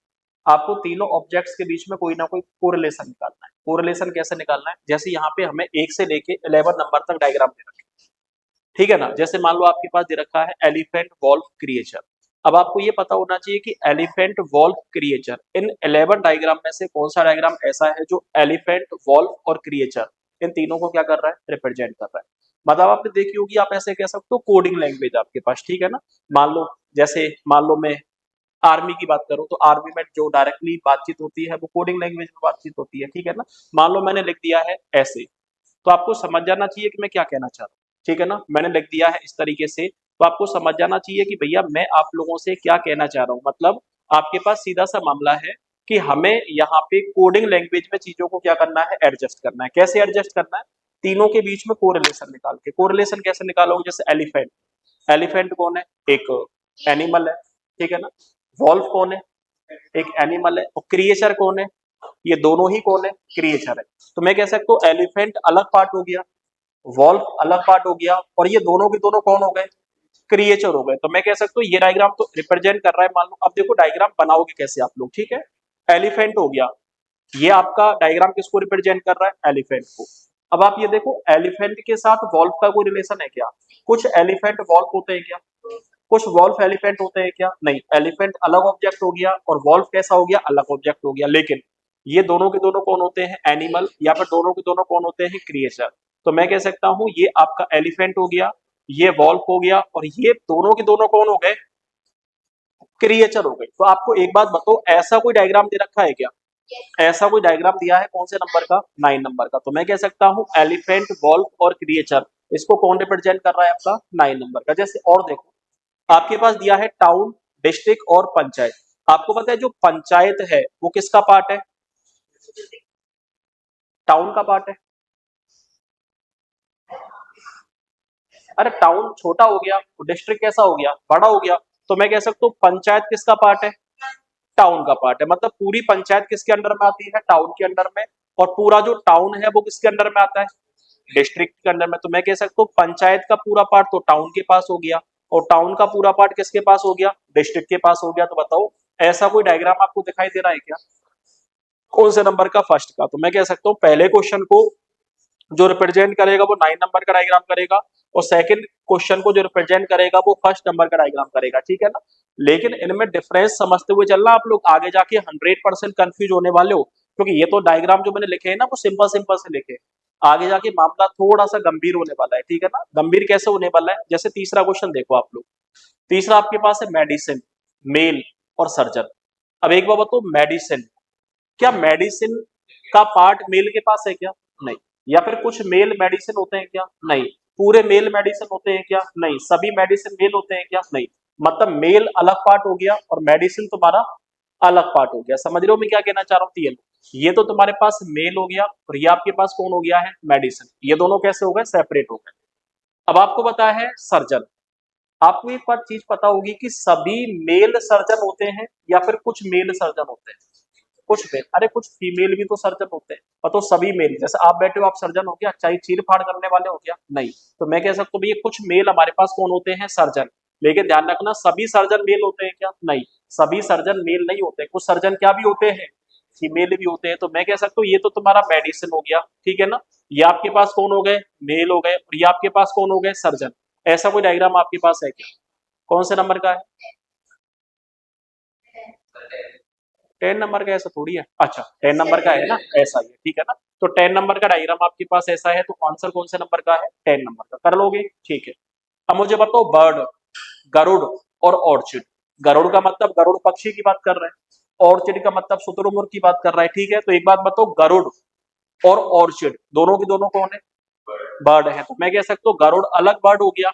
Speaker 1: आपको तीनों ऑब्जेक्ट्स के बीच में कोई ना कोई कोरिलेशन निकालना है। कोरिलेशन कैसे निकालना है, जैसे यहाँ पे हमें 1 से लेके 11 नंबर तक डायग्राम दे रखा है, ठीक है ना। जैसे मान लो आपके पास दे रखा है एलिफेंट वॉल्व क्रिएचर। अब आपको ये पता होना चाहिए कि एलिफेंट वॉल्व क्रिएचर इन 11 डायग्राम में से कौन सा डायग्राम ऐसा है जो एलिफेंट वॉल्व और क्रिएचर इन तीनों को क्या कर रहा है, रिप्रेजेंट कर रहा है। मतलब आपने देखी होगी, आप ऐसे कह सकते हो कोडिंग लैंग्वेज आपके पास, ठीक है ना। मान लो, जैसे मान लो मैं आर्मी की बात करूं तो आर्मी में जो डायरेक्टली बातचीत होती है वो कोडिंग लैंग्वेज में बातचीत होती है, ठीक है ना। मान लो मैंने लिख दिया है ऐसे, तो आपको समझ जाना चाहिए कि मैं क्या कहना चाह रहा हूँ, ठीक है ना। मैंने लिख दिया है इस तरीके से, तो आपको समझ जाना चाहिए कि भैया मैं आप लोगों से क्या कहना चाह रहा हूँ। मतलब आपके पास सीधा सा मामला है कि हमें यहाँ पे कोडिंग लैंग्वेज में चीजों को क्या करना है, एडजस्ट करना है। कैसे एडजस्ट करना है, तीनों के बीच में कोरिलेशन निकाल के। कोरिलेशन कैसे निकालोगे, जैसे एलिफेंट, एलिफेंट कौन है, एक एनिमल है, ठीक है ना। वॉल्व कौन है, एक एनिमल है। और क्रिएचर कौन है, ये दोनों ही कौन है, क्रिएचर है। तो मैं कह सकता हूँ एलिफेंट अलग पार्ट हो गया, वॉल्व अलग पार्ट हो गया, और ये दोनों के दोनों कौन हो गए, क्रिएचर हो गए। तो मैं कह सकता हूँ ये डायग्राम तो रिप्रेजेंट कर रहा है। मान लो अब देखो डायग्राम बनाओगे कैसे आप लोग, ठीक है। एलिफेंट हो गया, ये आपका डायग्राम किसको रिप्रेजेंट कर रहा है, एलिफेंट को। अब आप ये देखो एलिफेंट के साथ वॉल्व का कोई रिलेशन है क्या, कुछ एलिफेंट वॉल्व होते हैं क्या, कुछ वॉल्व एलिफेंट होते हैं क्या, नहीं। एलिफेंट अलग ऑब्जेक्ट हो गया और वॉल्व कैसा हो गया, अलग ऑब्जेक्ट हो गया। लेकिन ये दोनों के दोनों कौन होते हैं, एनिमल, या फिर दोनों के दोनों कौन होते हैं, क्रिएचर। तो मैं कह सकता हूं ये आपका एलिफेंट हो गया, ये वॉल्व हो गया, और ये दोनों के दोनों कौन हो गए, क्रिएचर हो गए। तो आपको एक बात बताओ, ऐसा कोई डायग्राम दे रखा है क्या, ऐसा कोई डायग्राम दिया है कौन से नंबर का, 9 नंबर का। तो मैं कह सकता हूं एलिफेंट वॉल्व और क्रिएचर, इसको कौन रिप्रेजेंट कर रहा है, आपका 9 नंबर का। जैसे और देखो, आपके पास दिया है टाउन, डिस्ट्रिक्ट और पंचायत। आपको पता है जो पंचायत है वो किसका पार्ट है, टाउन का पार्ट है। अरे टाउन छोटा हो गया, डिस्ट्रिक्ट कैसा हो गया, बड़ा हो गया। तो मैं कह सकता हूँ पंचायत किसका पार्ट है, टाउन का पार्ट है। मतलब पूरी पंचायत किसके अंडर में आती है, टाउन के अंडर में। और पूरा जो टाउन है वो किसके अंडर में आता है, डिस्ट्रिक्ट के अंडर में। तो मैं कह सकता हूँ पंचायत का पूरा पार्ट तो टाउन के पास हो गया, और टाउन का पूरा पार्ट किसके पास हो गया, डिस्ट्रिक्ट के पास हो गया। तो बताओ ऐसा कोई डायग्राम आपको दिखाई दे रहा है क्या, कौन से नंबर का, फर्स्ट का। तो मैं कह सकता हूँ पहले क्वेश्चन को जो रिप्रेजेंट करेगा वो 9 नंबर का डायग्राम करेगा, और सेकंड क्वेश्चन को जो रिप्रेजेंट करेगा वो फर्स्ट नंबर का डायग्राम करेगा, ठीक है ना। लेकिन इनमें डिफरेंस समझते हुए चलना, आप लोग आगे जाके 100% कंफ्यूज होने वाले हो, क्योंकि ये तो डायग्राम जो मैंने लिखे हैं ना वो सिंपल सिंपल से लिखे हैं। आगे जाके मामला थोड़ा सा गंभीर होने वाला है, ठीक है ना। गंभीर कैसे होने वाला है, जैसे तीसरा क्वेश्चन देखो आप लोग। तीसरा आपके पास है मेडिसिन, मेल और सर्जन। अब एक बार बताओ, मेडिसिन, क्या मेडिसिन का पार्ट मेल के पास है क्या? नहीं। या फिर कुछ मेल मेडिसिन होते हैं क्या? नहीं। पूरे मेल मेडिसिन होते हैं क्या? नहीं। सभी मेडिसिन मेल होते हैं क्या? नहीं। मतलब मेल अलग पार्ट हो गया और मेडिसिन तुम्हारा अलग पार्ट हो गया। समझ रहे हो मैं क्या कहना चाह रहा हूँ? ये तो तुम्हारे पास मेल हो गया और ये आपके पास कौन हो गया है? मेडिसिन। ये दोनों कैसे हो गए? सेपरेट हो गए। अब आपको पता है सर्जन। आपको एक बात चीज पता होगी कि सभी मेल सर्जन होते हैं या फिर कुछ मेल सर्जन होते हैं? कुछ मेल, अरे कुछ फीमेल भी तो सर्जन होते हैं। और तो सभी मेल, जैसे आप बैठे हो आप सर्जन हो क्या? चाहे चीर फाड़ करने वाले हो क्या? नहीं। तो मैं कह सकता हूँ भैया कुछ मेल हमारे पास कौन होते हैं? सर्जन। लेकिन ध्यान रखना, सभी सर्जन मेल होते हैं क्या? नहीं। सभी सर्जन मेल नहीं होते, कुछ सर्जन क्या भी होते हैं? फीमेल भी होते हैं। तो मैं कह सकता हूँ ये तो तुम्हारा मेडिसिन हो गया, ठीक है ना। ये आपके पास कौन हो गए? मेल हो गए। और ये आपके पास कौन हो गए? सर्जन। ऐसा कोई डायग्राम आपके पास है क्या? कौन से नंबर का है? 10 नंबर का? ऐसा थोड़ी है। अच्छा, 10 नंबर का है ना, ऐसा ही है, ठीक है ना। तो 10 नंबर का डायग्राम आपके पास ऐसा है, तो आंसर कौन से नंबर का है? 10 नंबर का। कर लोगे? ठीक है। अब मुझे बताओ, बर्ड, गरुड़ और ऑर्चिड। गरुड़ का मतलब गरुड़ पक्षी की बात कर रहे हैं, ऑर्चिड का मतलब शुतुरमुर्ग की बात कर रहा है, ठीक है। तो एक बात बताओ, गरुड़ और ऑर्चिड दोनों की दोनों कौन है? बर्ड है। तो मैं कह सकता हूँ गरुड़ अलग बर्ड हो गया,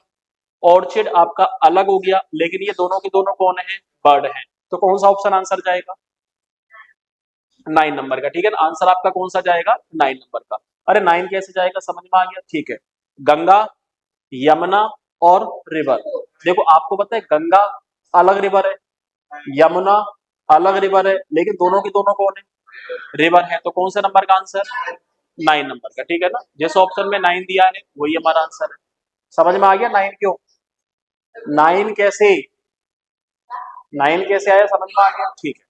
Speaker 1: ऑर्चिड आपका अलग हो गया, लेकिन ये दोनों की दोनों कौन है? बर्ड है। तो कौन सा ऑप्शन आंसर जाएगा? 9 नंबर का, ठीक है ना। आंसर आपका कौन सा जाएगा? 9 नंबर का। अरे 9 कैसे जाएगा, समझ में आ गया, ठीक है। गंगा, यमुना और रिवर। देखो आपको पता है गंगा अलग रिवर है, यमुना अलग रिवर है, लेकिन दोनों की दोनों कौन है? रिवर है। तो कौन सा नंबर का आंसर? 9 नंबर का, ठीक है ना। जिस ऑप्शन में 9 दिया है वही हमारा आंसर है। समझ में आ गया 9 क्यों? 9 कैसे? 9 कैसे आया, समझ में आ गया, ठीक है।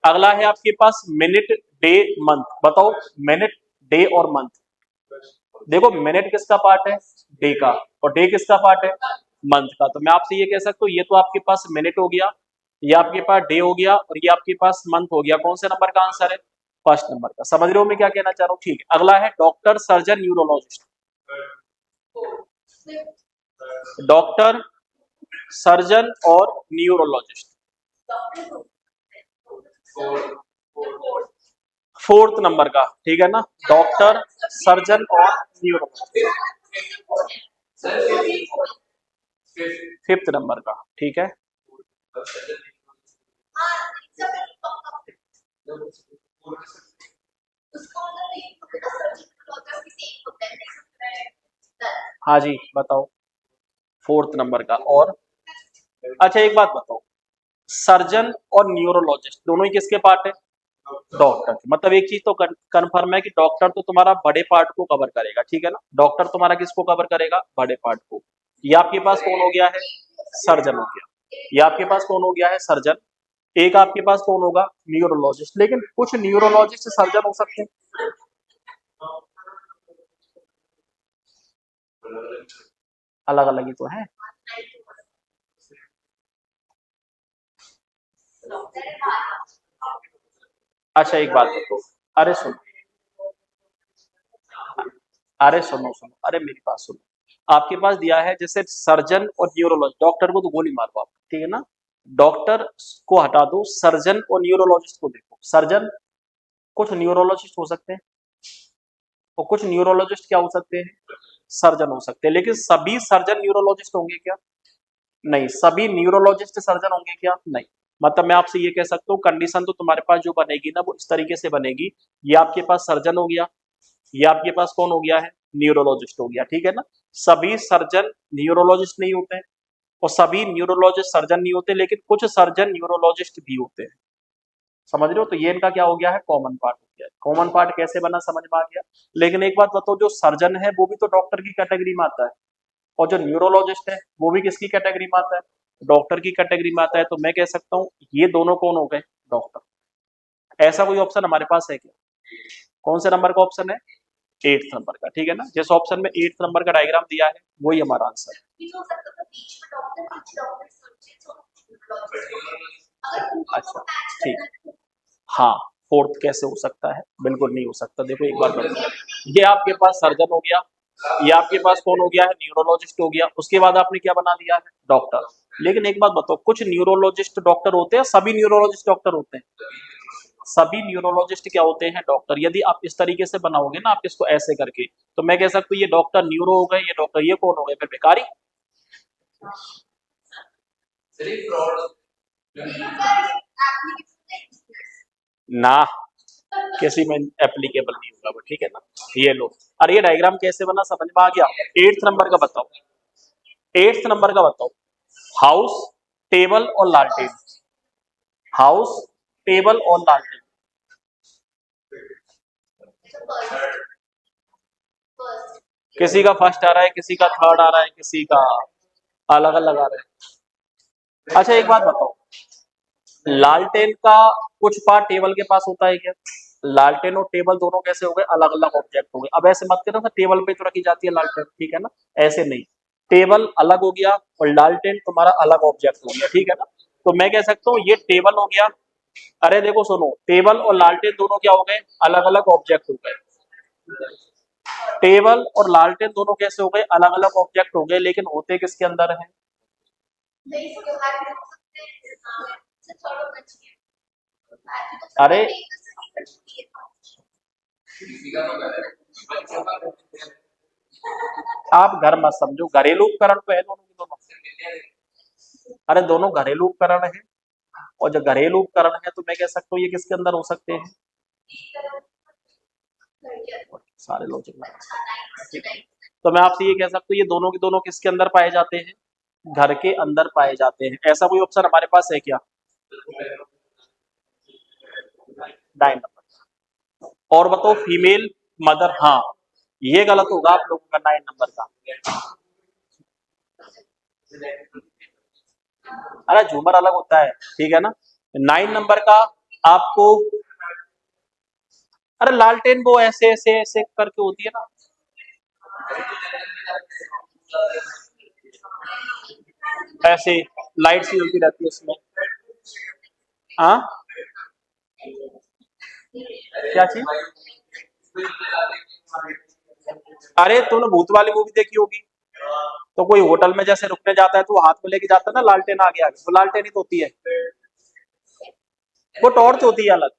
Speaker 1: अगला है आपके पास मिनट, डे, मंथ। बताओ, मिनट, डे और मंथ। देखो मिनट किसका पार्ट है? डे का। और डे किसका पार्ट है? मंथ का। तो मैं आपसे ये कह सकता हूँ ये तो आपके पास मिनट हो गया, ये आपके पास डे हो गया और ये आपके पास मंथ हो गया। कौन से नंबर का आंसर है? फर्स्ट नंबर का। समझ रहे हो मैं क्या कहना चाह रहा हूँ? ठीक है। अगला है doctor, surgeon, neurologist. Doctor, surgeon और न्यूरोलॉजिस्ट। फोर्थ नंबर का, ठीक है ना। डॉक्टर, सर्जन और न्यूरोलॉजिस्ट। फिफ्थ नंबर का, ठीक है। हाँ जी बताओ, फोर्थ नंबर का। और अच्छा एक बात बताओ, सर्जन और न्यूरोलॉजिस्ट दोनों ही किसके पार्ट है? डॉक्टर। मतलब एक चीज तो कंफर्म है कि डॉक्टर तो तुम्हारा बड़े पार्ट को कवर करेगा, ठीक है ना। डॉक्टर तुम्हारा किसको कवर करेगा? बड़े पार्ट को। ये आपके पास कौन हो गया है? सर्जन हो गया। ये आपके पास कौन हो गया है? सर्जन। एक आपके पास कौन होगा? न्यूरोलॉजिस्ट। लेकिन कुछ न्यूरोलॉजिस्ट सर्जन हो सकते हैं, अलग अलग ही तो है। अच्छा एक बात बताओ, अरे सुनो, अरे सुनो सुनो, अरे मेरी बात सुनो। आपके पास दिया है जैसे सर्जन और न्यूरोलॉजिस्ट, डॉक्टर को तो गोली मार दो आप, ठीक है ना। डॉक्टर को हटा दो, सर्जन और न्यूरोलॉजिस्ट को देखो। सर्जन कुछ न्यूरोलॉजिस्ट हो सकते हैं और कुछ न्यूरोलॉजिस्ट क्या हो सकते हैं? सर्जन हो सकते हैं। लेकिन सभी सर्जन न्यूरोलॉजिस्ट होंगे क्या? नहीं। सभी न्यूरोलॉजिस्ट सर्जन होंगे क्या? नहीं। मतलब मैं आपसे ये कह सकता हूँ कंडीशन तो तुम्हारे पास जो बनेगी ना वो इस तरीके से बनेगी, ये आपके पास सर्जन हो गया, ये आपके पास कौन हो गया है? न्यूरोलॉजिस्ट हो गया, ठीक है ना। सभी सर्जन न्यूरोलॉजिस्ट नहीं होते हैं और सभी न्यूरोलॉजिस्ट सर्जन नहीं होते, लेकिन कुछ सर्जन न्यूरोलॉजिस्ट भी होते हैं। समझ रहे हो? तो ये इनका क्या हो गया है? कॉमन पार्ट हो गया। कॉमन पार्ट कैसे बना, समझ में आ गया। लेकिन एक बात बताओ, जो सर्जन है वो भी तो डॉक्टर की कैटेगरी में आता है, और जो न्यूरोलॉजिस्ट है वो भी किसकी कैटेगरी में आता है? डॉक्टर की कैटेगरी में आता है। तो मैं कह सकता हूँ ये दोनों कौन हो गए? डॉक्टर। ऐसा कोई ऑप्शन हमारे पास है क्या? कौन से नंबर का ऑप्शन है? 8th नंबर का, ठीक है ना। जिस ऑप्शन में 8th नंबर का डायग्राम दिया है वही हमारा आंसर है। अच्छा ठीक। हाँ, फोर्थ कैसे हो सकता है? बिल्कुल नहीं हो सकता। देखो एक बार बताओ, ये आपके पास सर्जन हो गया, ये आपके पास कौन हो गया है, न्यूरोलॉजिस्ट हो गया। उसके बाद आपने क्या बना दिया है, डॉक्टर। लेकिन एक बात बताओ, कुछ न्यूरोलॉजिस्ट डॉक्टर होते हैं, सभी न्यूरोलॉजिस्ट डॉक्टर होते हैं? सभी न्यूरोलॉजिस्ट क्या होते हैं, डॉक्टर। यदि आप इस तरीके से बनाओगे ना, आप इसको ऐसे करके, तो मैं कह सकता हूँ ये डॉक्टर न्यूरो हो गए, ये डॉक्टर, ये कौन हो गए, फिर भिखारी। ना, किसी में एप्लीकेबल नहीं होगा वो, ठीक है ना। ये लो, और ये डायग्राम कैसे बना समझ में आ गया। 8th नंबर का बताओ, 8th नंबर का बताओ। हाउस, टेबल और लालटेन। हाउस, टेबल और लालटेन। किसी का फर्स्ट आ रहा है, किसी का थर्ड आ रहा है, किसी का अलग अलग आ रहा है। अच्छा एक बात बताओ, लालटेन का कुछ पार्ट टेबल के पास होता है क्या? लालटेन और टेबल दोनों कैसे हो गए, अलग अलग ऑब्जेक्ट हो गए। अब ऐसे मत करना था टेबल पे तो रखी जाती है लालटेन, ठीक है ना, ऐसे नहीं। टेबल अलग हो गया और लालटेन तुम्हारा अलग ऑब्जेक्ट हो गया, ठीक है ना। तो मैं कह सकता हूँ ये टेबल हो गया। अरे देखो सुनो, टेबल और लालटेन दोनों क्या हो गए, अलग अलग ऑब्जेक्ट हो गए। टेबल और लालटेन दोनों कैसे हो गए, अलग अलग ऑब्जेक्ट हो गए, लेकिन होते किसके अंदर है? अरे आप घर मत समझो, घरेलू उपकरण तो है दोनों के दोनों। अरे दोनों घरेलू उपकरण है, और जो घरेलू उपकरण है तो मैं कह सकता हूँ ये किसके अंदर हो सकते हैं, सारे लॉजिक में। तो मैं आपसे ये कह सकता हूँ ये दोनों के दोनों किसके अंदर पाए जाते हैं, घर के अंदर पाए जाते हैं। ऐसा कोई ऑप्शन हमारे पास है क्या? 9 नंबर। और बताओ फीमेल मदर, हाँ ये गलत होगा आप लोगों का 9 नंबर का। अरे झूमर अलग होता है, ठीक है ना। 9 नंबर का आपको, अरे लालटेन वो ऐसे ऐसे ऐसे करके होती है ना, ऐसे लाइट सी जलती रहती है उसमें। हाँ क्या चीज? अरे तुमने भूत वाली मूवी देखी होगी, तो कोई होटल में जैसे रुकने जाता है तो वो हाथ में लेके जाता है ना लालटेन, आगे आगे वो लालटेन ही तो होती है, वो टॉर्च होती है अलग।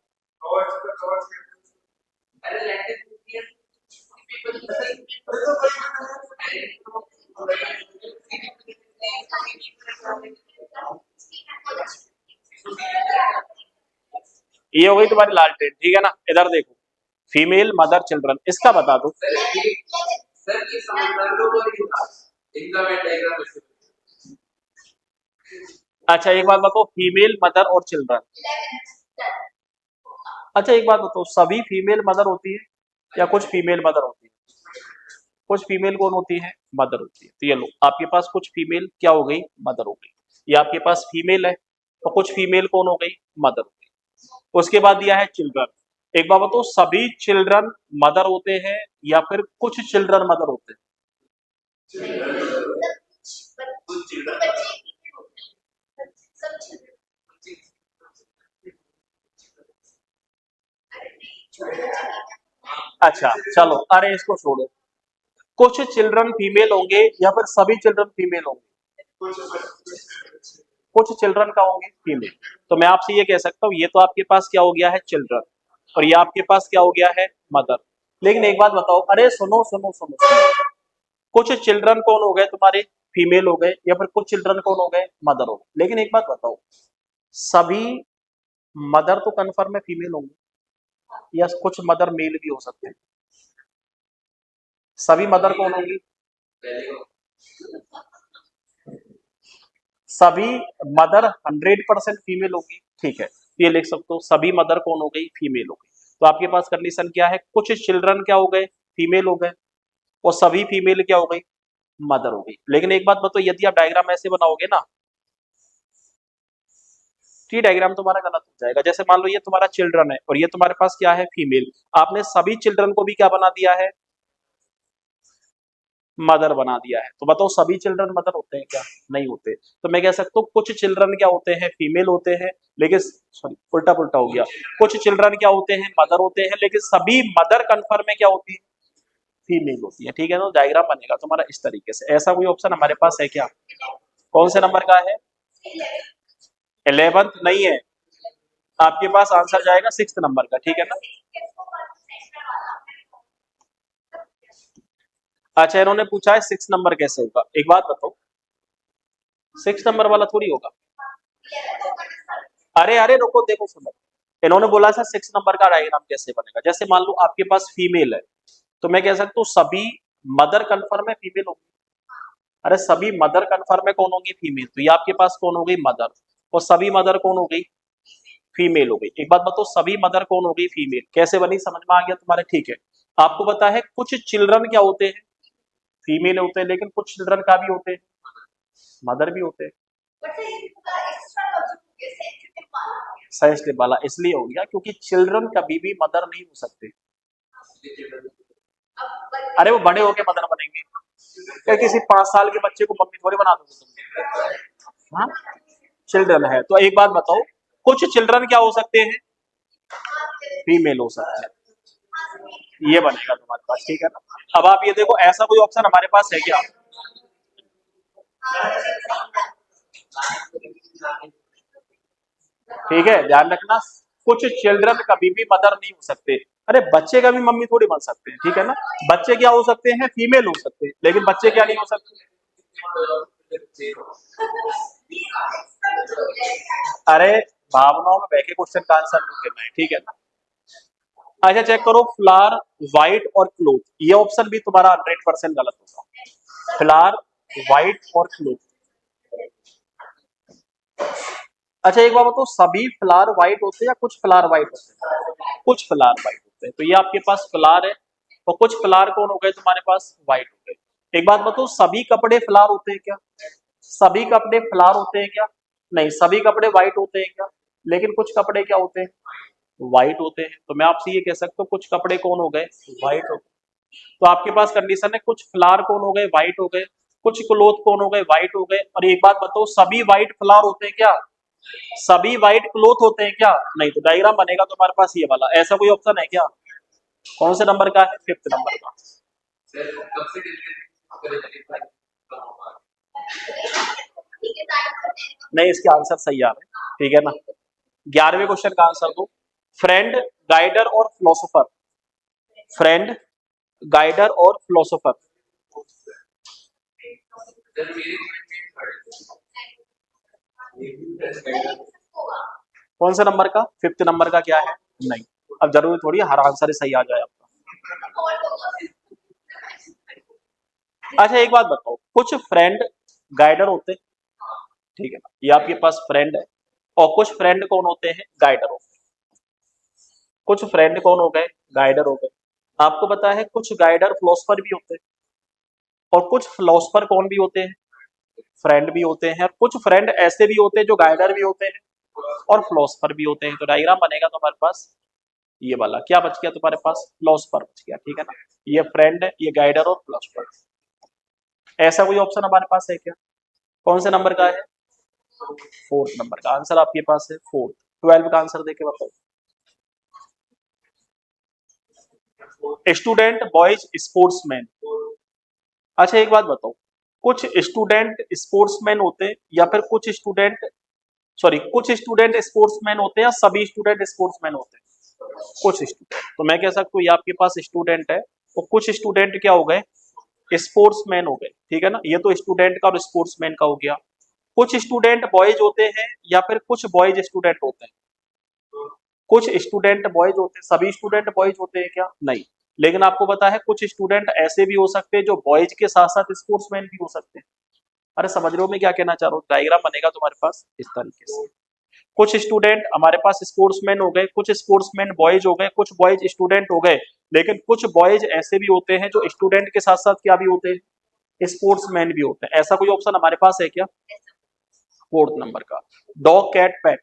Speaker 1: ये हो गई तुम्हारी लालटेन, ठीक है ना। इधर देखो, फीमेल मदर चिल्ड्रन, इसका बता दो। अच्छा एक बात बताओ, फीमेल मदर और चिल्ड्रन। अच्छा एक बात बताओ, सभी फीमेल मदर होती है या कुछ फीमेल मदर होती है? कुछ फीमेल कौन होती है, मदर होती है। तो ये लो आपके पास कुछ फीमेल क्या हो गई, मदर हो गई। ये आपके पास फीमेल है, तो कुछ फीमेल कौन हो गई, मदर हो गई। उसके बाद दिया है चिल्ड्रन। एक बार बताओ, सभी चिल्ड्रन मदर होते हैं या फिर कुछ चिल्ड्रन मदर होते हैं? अच्छा चलो, अरे इसको छोड़ो, कुछ चिल्ड्रन फीमेल होंगे या फिर सभी चिल्ड्रन फीमेल होंगे? कुछ चिल्ड्रन का होंगे फीमेल। तो मैं आपसे ये कह सकता हूँ ये तो आपके पास क्या हो गया है, चिल्ड्रन, और ये आपके पास क्या हो गया है, मदर। लेकिन एक बात बताओ, अरे सुनो सुनो सुनो सुनो, कुछ चिल्ड्रन कौन हो गए तुम्हारे, फीमेल हो गए, या फिर कुछ चिल्ड्रन कौन हो गए, मदर हो गए। लेकिन एक बात बताओ, सभी मदर तो कन्फर्म है फीमेल होंगे, या कुछ मदर मेल भी हो सकते हैं? सभी मदर कौन होंगी, सभी मदर 100% फीमेल होगी, ठीक है। ये लिख सकते हो, सभी मदर कौन हो गई, फीमेल हो गई। तो आपके पास कंडीशन क्या है, कुछ चिल्ड्रन क्या हो गए, फीमेल हो गए, और सभी फीमेल क्या हो गई, मदर हो गई। लेकिन एक बात बताओ, यदि आप डायग्राम ऐसे बनाओगे ना, तो ये डायग्राम तुम्हारा गलत हो जाएगा। जैसे मान लो ये तुम्हारा चिल्ड्रन है और ये तुम्हारे पास क्या है, फीमेल। आपने सभी चिल्ड्रन को भी क्या बना दिया है, मदर बना दिया है। तो बताओ सभी चिल्ड्रन मदर होते हैं क्या, नहीं होते। तो मैं कह सकता हूँ कुछ चिल्ड्रन क्या होते हैं, फीमेल होते हैं, लेकिन सॉरी उल्टा पुल्टा हो गया। कुछ चिल्ड्रन क्या होते हैं, मदर होते हैं, लेकिन सभी मदर कन्फर्म में क्या होती है, फीमेल होती है, ठीक है ना। डायग्राम बनेगा तुम्हारा इस तरीके से। ऐसा कोई ऑप्शन हमारे पास है क्या? कौन से नंबर का है? 11th नहीं है, आपके पास आंसर जाएगा 6th नंबर का, ठीक है ना। अच्छा, इन्होंने पूछा है 6 नंबर कैसे होगा। एक बात बताओ, 6 नंबर वाला थोड़ी होगा। अरे अरे रुको, देखो सुनो, इन्होंने बोला था 6 नंबर का डायग्राम कैसे बनेगा। जैसे मान लो आपके पास फीमेल है, तो मैं कह सकता हूँ सभी मदर कन्फर्म है फीमेल होगी। अरे सभी मदर कन्फर्म है कौन होगी? फीमेल। तो ये आपके पास कौन हो गई? मदर। और सभी मदर कौन हो गई? फीमेल हो गई। एक बात बताओ, सभी मदर कौन हो गई? फीमेल। कैसे बनी, समझ में आ गया तुम्हारे? ठीक है। आपको पता है कुछ चिल्ड्रन क्या होते हैं? फीमेल होते हैं, लेकिन कुछ चिल्ड्रन का भी होते हैं, मदर भी होते हैं। सेंसिटिव वाला इसलिए हो गया क्योंकि चिल्ड्रन कभी भी मदर नहीं हो सकते। अरे वो बड़े होके मदर बनेंगे क्या? किसी 5 साल के बच्चे को मम्मी थोड़ी बना दोगे तुम? हाँ, चिल्ड्रन है। तो एक बात बताओ, कुछ चिल्ड्रन क्या हो सकते हैं? फीमेल हो सकते हैं। ये बनेगा तुम्हारे पास, ठीक है ना। अब आप ये देखो, ऐसा कोई ऑप्शन हमारे पास है क्या? ठीक है, ध्यान रखना, कुछ चिल्ड्रन कभी भी मदर नहीं हो सकते। अरे बच्चे का भी मम्मी थोड़ी बन सकते हैं, ठीक है ना। बच्चे क्या हो सकते हैं? फीमेल हो सकते हैं, लेकिन बच्चे क्या नहीं हो सकते? अरे भावनाओं में बह के क्वेश्चन का आंसर नहीं करना है, ठीक है ना। अच्छा चेक करो, फ्लावर, व्हाइट और क्लोथ, ये ऑप्शन भी तुम्हारा 100% गलत होगा। फ्लावर, व्हाइट और क्लोथ। अच्छा एक बात बताओ, सभी फ्लावर व्हाइट होते हैं या कुछ फ्लावर व्हाइट होते हैं? कुछ फ्लावर व्हाइट होते हैं। तो ये आपके पास फ्लावर है, और कुछ फ्लावर कौन हो गए तुम्हारे पास? व्हाइट हो गए। एक बात बताओ, सभी कपड़े फ्लावर होते हैं क्या? सभी कपड़े फ्लावर होते हैं क्या? नहीं। सभी कपड़े व्हाइट होते हैं क्या? लेकिन कुछ कपड़े क्या होते हैं? व्हाइट होते हैं। तो मैं आपसे ये कह सकता हूँ कुछ कपड़े कौन हो गए? व्हाइट हो गए। तो आपके पास कंडीशन है, कुछ फ्लावर कौन हो गए? व्हाइट हो गए। कुछ क्लोथ कौन हो गए? व्हाइट हो गए। और एक बात बताओ, सभी व्हाइट फ्लावर होते हैं क्या? सभी व्हाइट क्लोथ होते हैं क्या? नहीं। तो डायग्राम बनेगा तुम्हारे पास ये वाला। ऐसा कोई ऑप्शन है क्या? कौन से नंबर का है? 5th नंबर का। नहीं, इसके आंसर सही आ रहे हैं, ठीक है ना। 11वें क्वेश्चन का आंसर दो। फ्रेंड, गाइडर और फिलोसोफर। फ्रेंड, गाइडर और फिलोसोफर। कौन सा नंबर का? 5th नंबर का क्या है? नहीं। अब जरूरी थोड़ी है हर आंसर ही सही आ जाए आपका। अच्छा एक बात बताओ, कुछ फ्रेंड गाइडर होते हैं, ठीक है ना, ये आपके पास फ्रेंड है, और कुछ फ्रेंड कौन होते हैं? गाइडर होते हैं। कुछ फ्रेंड कौन हो गए? गाइडर हो गए। आपको पता है कुछ गाइडर फिलोसफर भी होते हैं, और कुछ फिलोसफर कौन भी होते हैं? फ्रेंड भी होते हैं। कुछ फ्रेंड ऐसे भी होते हैं जो गाइडर भी होते हैं और फिलोसफर भी होते हैं। तो डायग्राम बनेगा तुम्हारे पास ये वाला। क्या बच गया तुम्हारे पास? फिलोसफर बच गया, ठीक है ना। ये फ्रेंड है, ये गाइडर और फिलोसफर। ऐसा कोई ऑप्शन हमारे पास है क्या? कौन से नंबर का है? 4th नंबर का आंसर आपके पास है 4th। 12 का आंसर देके बताओ। Student, boys, sportsman. अच्छा एक बात बताओ, कुछ स्टूडेंट स्पोर्ट्समैन होते हैं या फिर कुछ स्टूडेंट, सॉरी, कुछ स्टूडेंट स्पोर्ट्समैन होते हैं या सभी स्टूडेंट स्पोर्ट्समैन होते हैं? कुछ स्टूडेंट। तो मैं कह सकता हूँ ये आपके पास स्टूडेंट है, और कुछ स्टूडेंट क्या हो गए? स्पोर्ट्समैन हो गए, ठीक है ना। ये तो स्टूडेंट का और स्पोर्ट्समैन का हो गया। कुछ स्टूडेंट बॉयज होते हैं या फिर कुछ बॉयज स्टूडेंट होते हैं? कुछ स्टूडेंट बॉयज होते हैं। सभी स्टूडेंट बॉयज होते हैं क्या? नहीं। लेकिन आपको पता है कुछ स्टूडेंट ऐसे भी हो सकते हैं जो बॉयज के साथ साथ स्पोर्ट्समैन भी हो सकते हैं। अरे समझ रहे हो मैं क्या कहना चाह रहा हूँ? डायग्राम बनेगा तुम्हारे पास इस तरीके से। कुछ स्टूडेंट हमारे पास स्पोर्ट्समैन हो गए, कुछ स्पोर्ट्समैन बॉयज हो गए, कुछ बॉयज स्टूडेंट हो गए, लेकिन कुछ बॉयज ऐसे भी होते हैं जो स्टूडेंट के साथ साथ क्या भी होते हैं? स्पोर्ट्समैन भी होते हैं। ऐसा कोई ऑप्शन हमारे पास है क्या? 4th नंबर का। डॉग, कैट, पेट।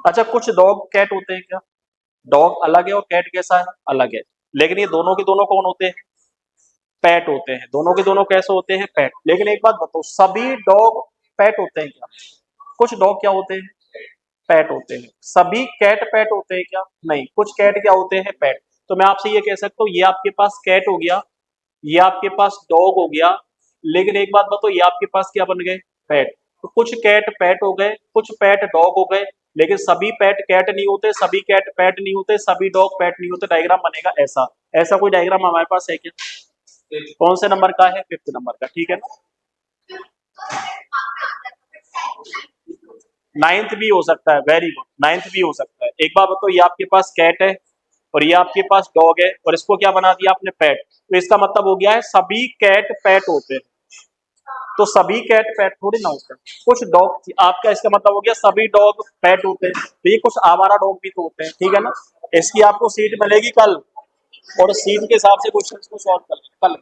Speaker 1: अच्छा कुछ डॉग कैट होते हैं क्या? डॉग अलग है और कैट कैसा है? अलग है। लेकिन ये दोनों के दोनों कौन होते हैं? पेट होते हैं। दोनों के दोनों कैसे होते हैं? पेट। लेकिन एक बात बताओ, सभी डॉग पेट होते हैं क्या? कुछ डॉग क्या होते हैं? पेट होते हैं। सभी कैट पेट होते हैं क्या? नहीं। कुछ कैट क्या होते हैं? पेट। तो मैं आपसे ये कह सकता हूँ ये आपके पास कैट हो गया, ये आपके पास डॉग हो गया, लेकिन एक बात बताओ ये आपके पास क्या बन गए, पैट। तो कुछ कैट पैट हो गए, कुछ पैट डॉग हो गए, लेकिन सभी पैट कैट नहीं होते, सभी कैट पैट नहीं होते, सभी डॉग पैट नहीं होते। डायग्राम बनेगा ऐसा। ऐसा कोई डायग्राम हमारे पास है क्या? कौन से नंबर का है? 5th नंबर का, ठीक है ना। 9th भी हो सकता है, वेरी गुड, 9th भी हो सकता है। एक बार बताओ ये आपके पास कैट है और ये आपके पास डॉग है और इसको क्या बना दिया आपने, पैट। तो इसका मतलब हो गया है सभी कैट पैट होते हैं। तो सभी कैट पैट थोड़ी ना होते हैं, कुछ डॉग आपका, इसका मतलब हो गया सभी डॉग पैट होते हैं, तो ये कुछ आवारा डॉग भी तो होते हैं, ठीक है ना। इसकी आपको सीट मिलेगी कल, और सीट के हिसाब से क्वेश्चन को सॉल्व कर कल।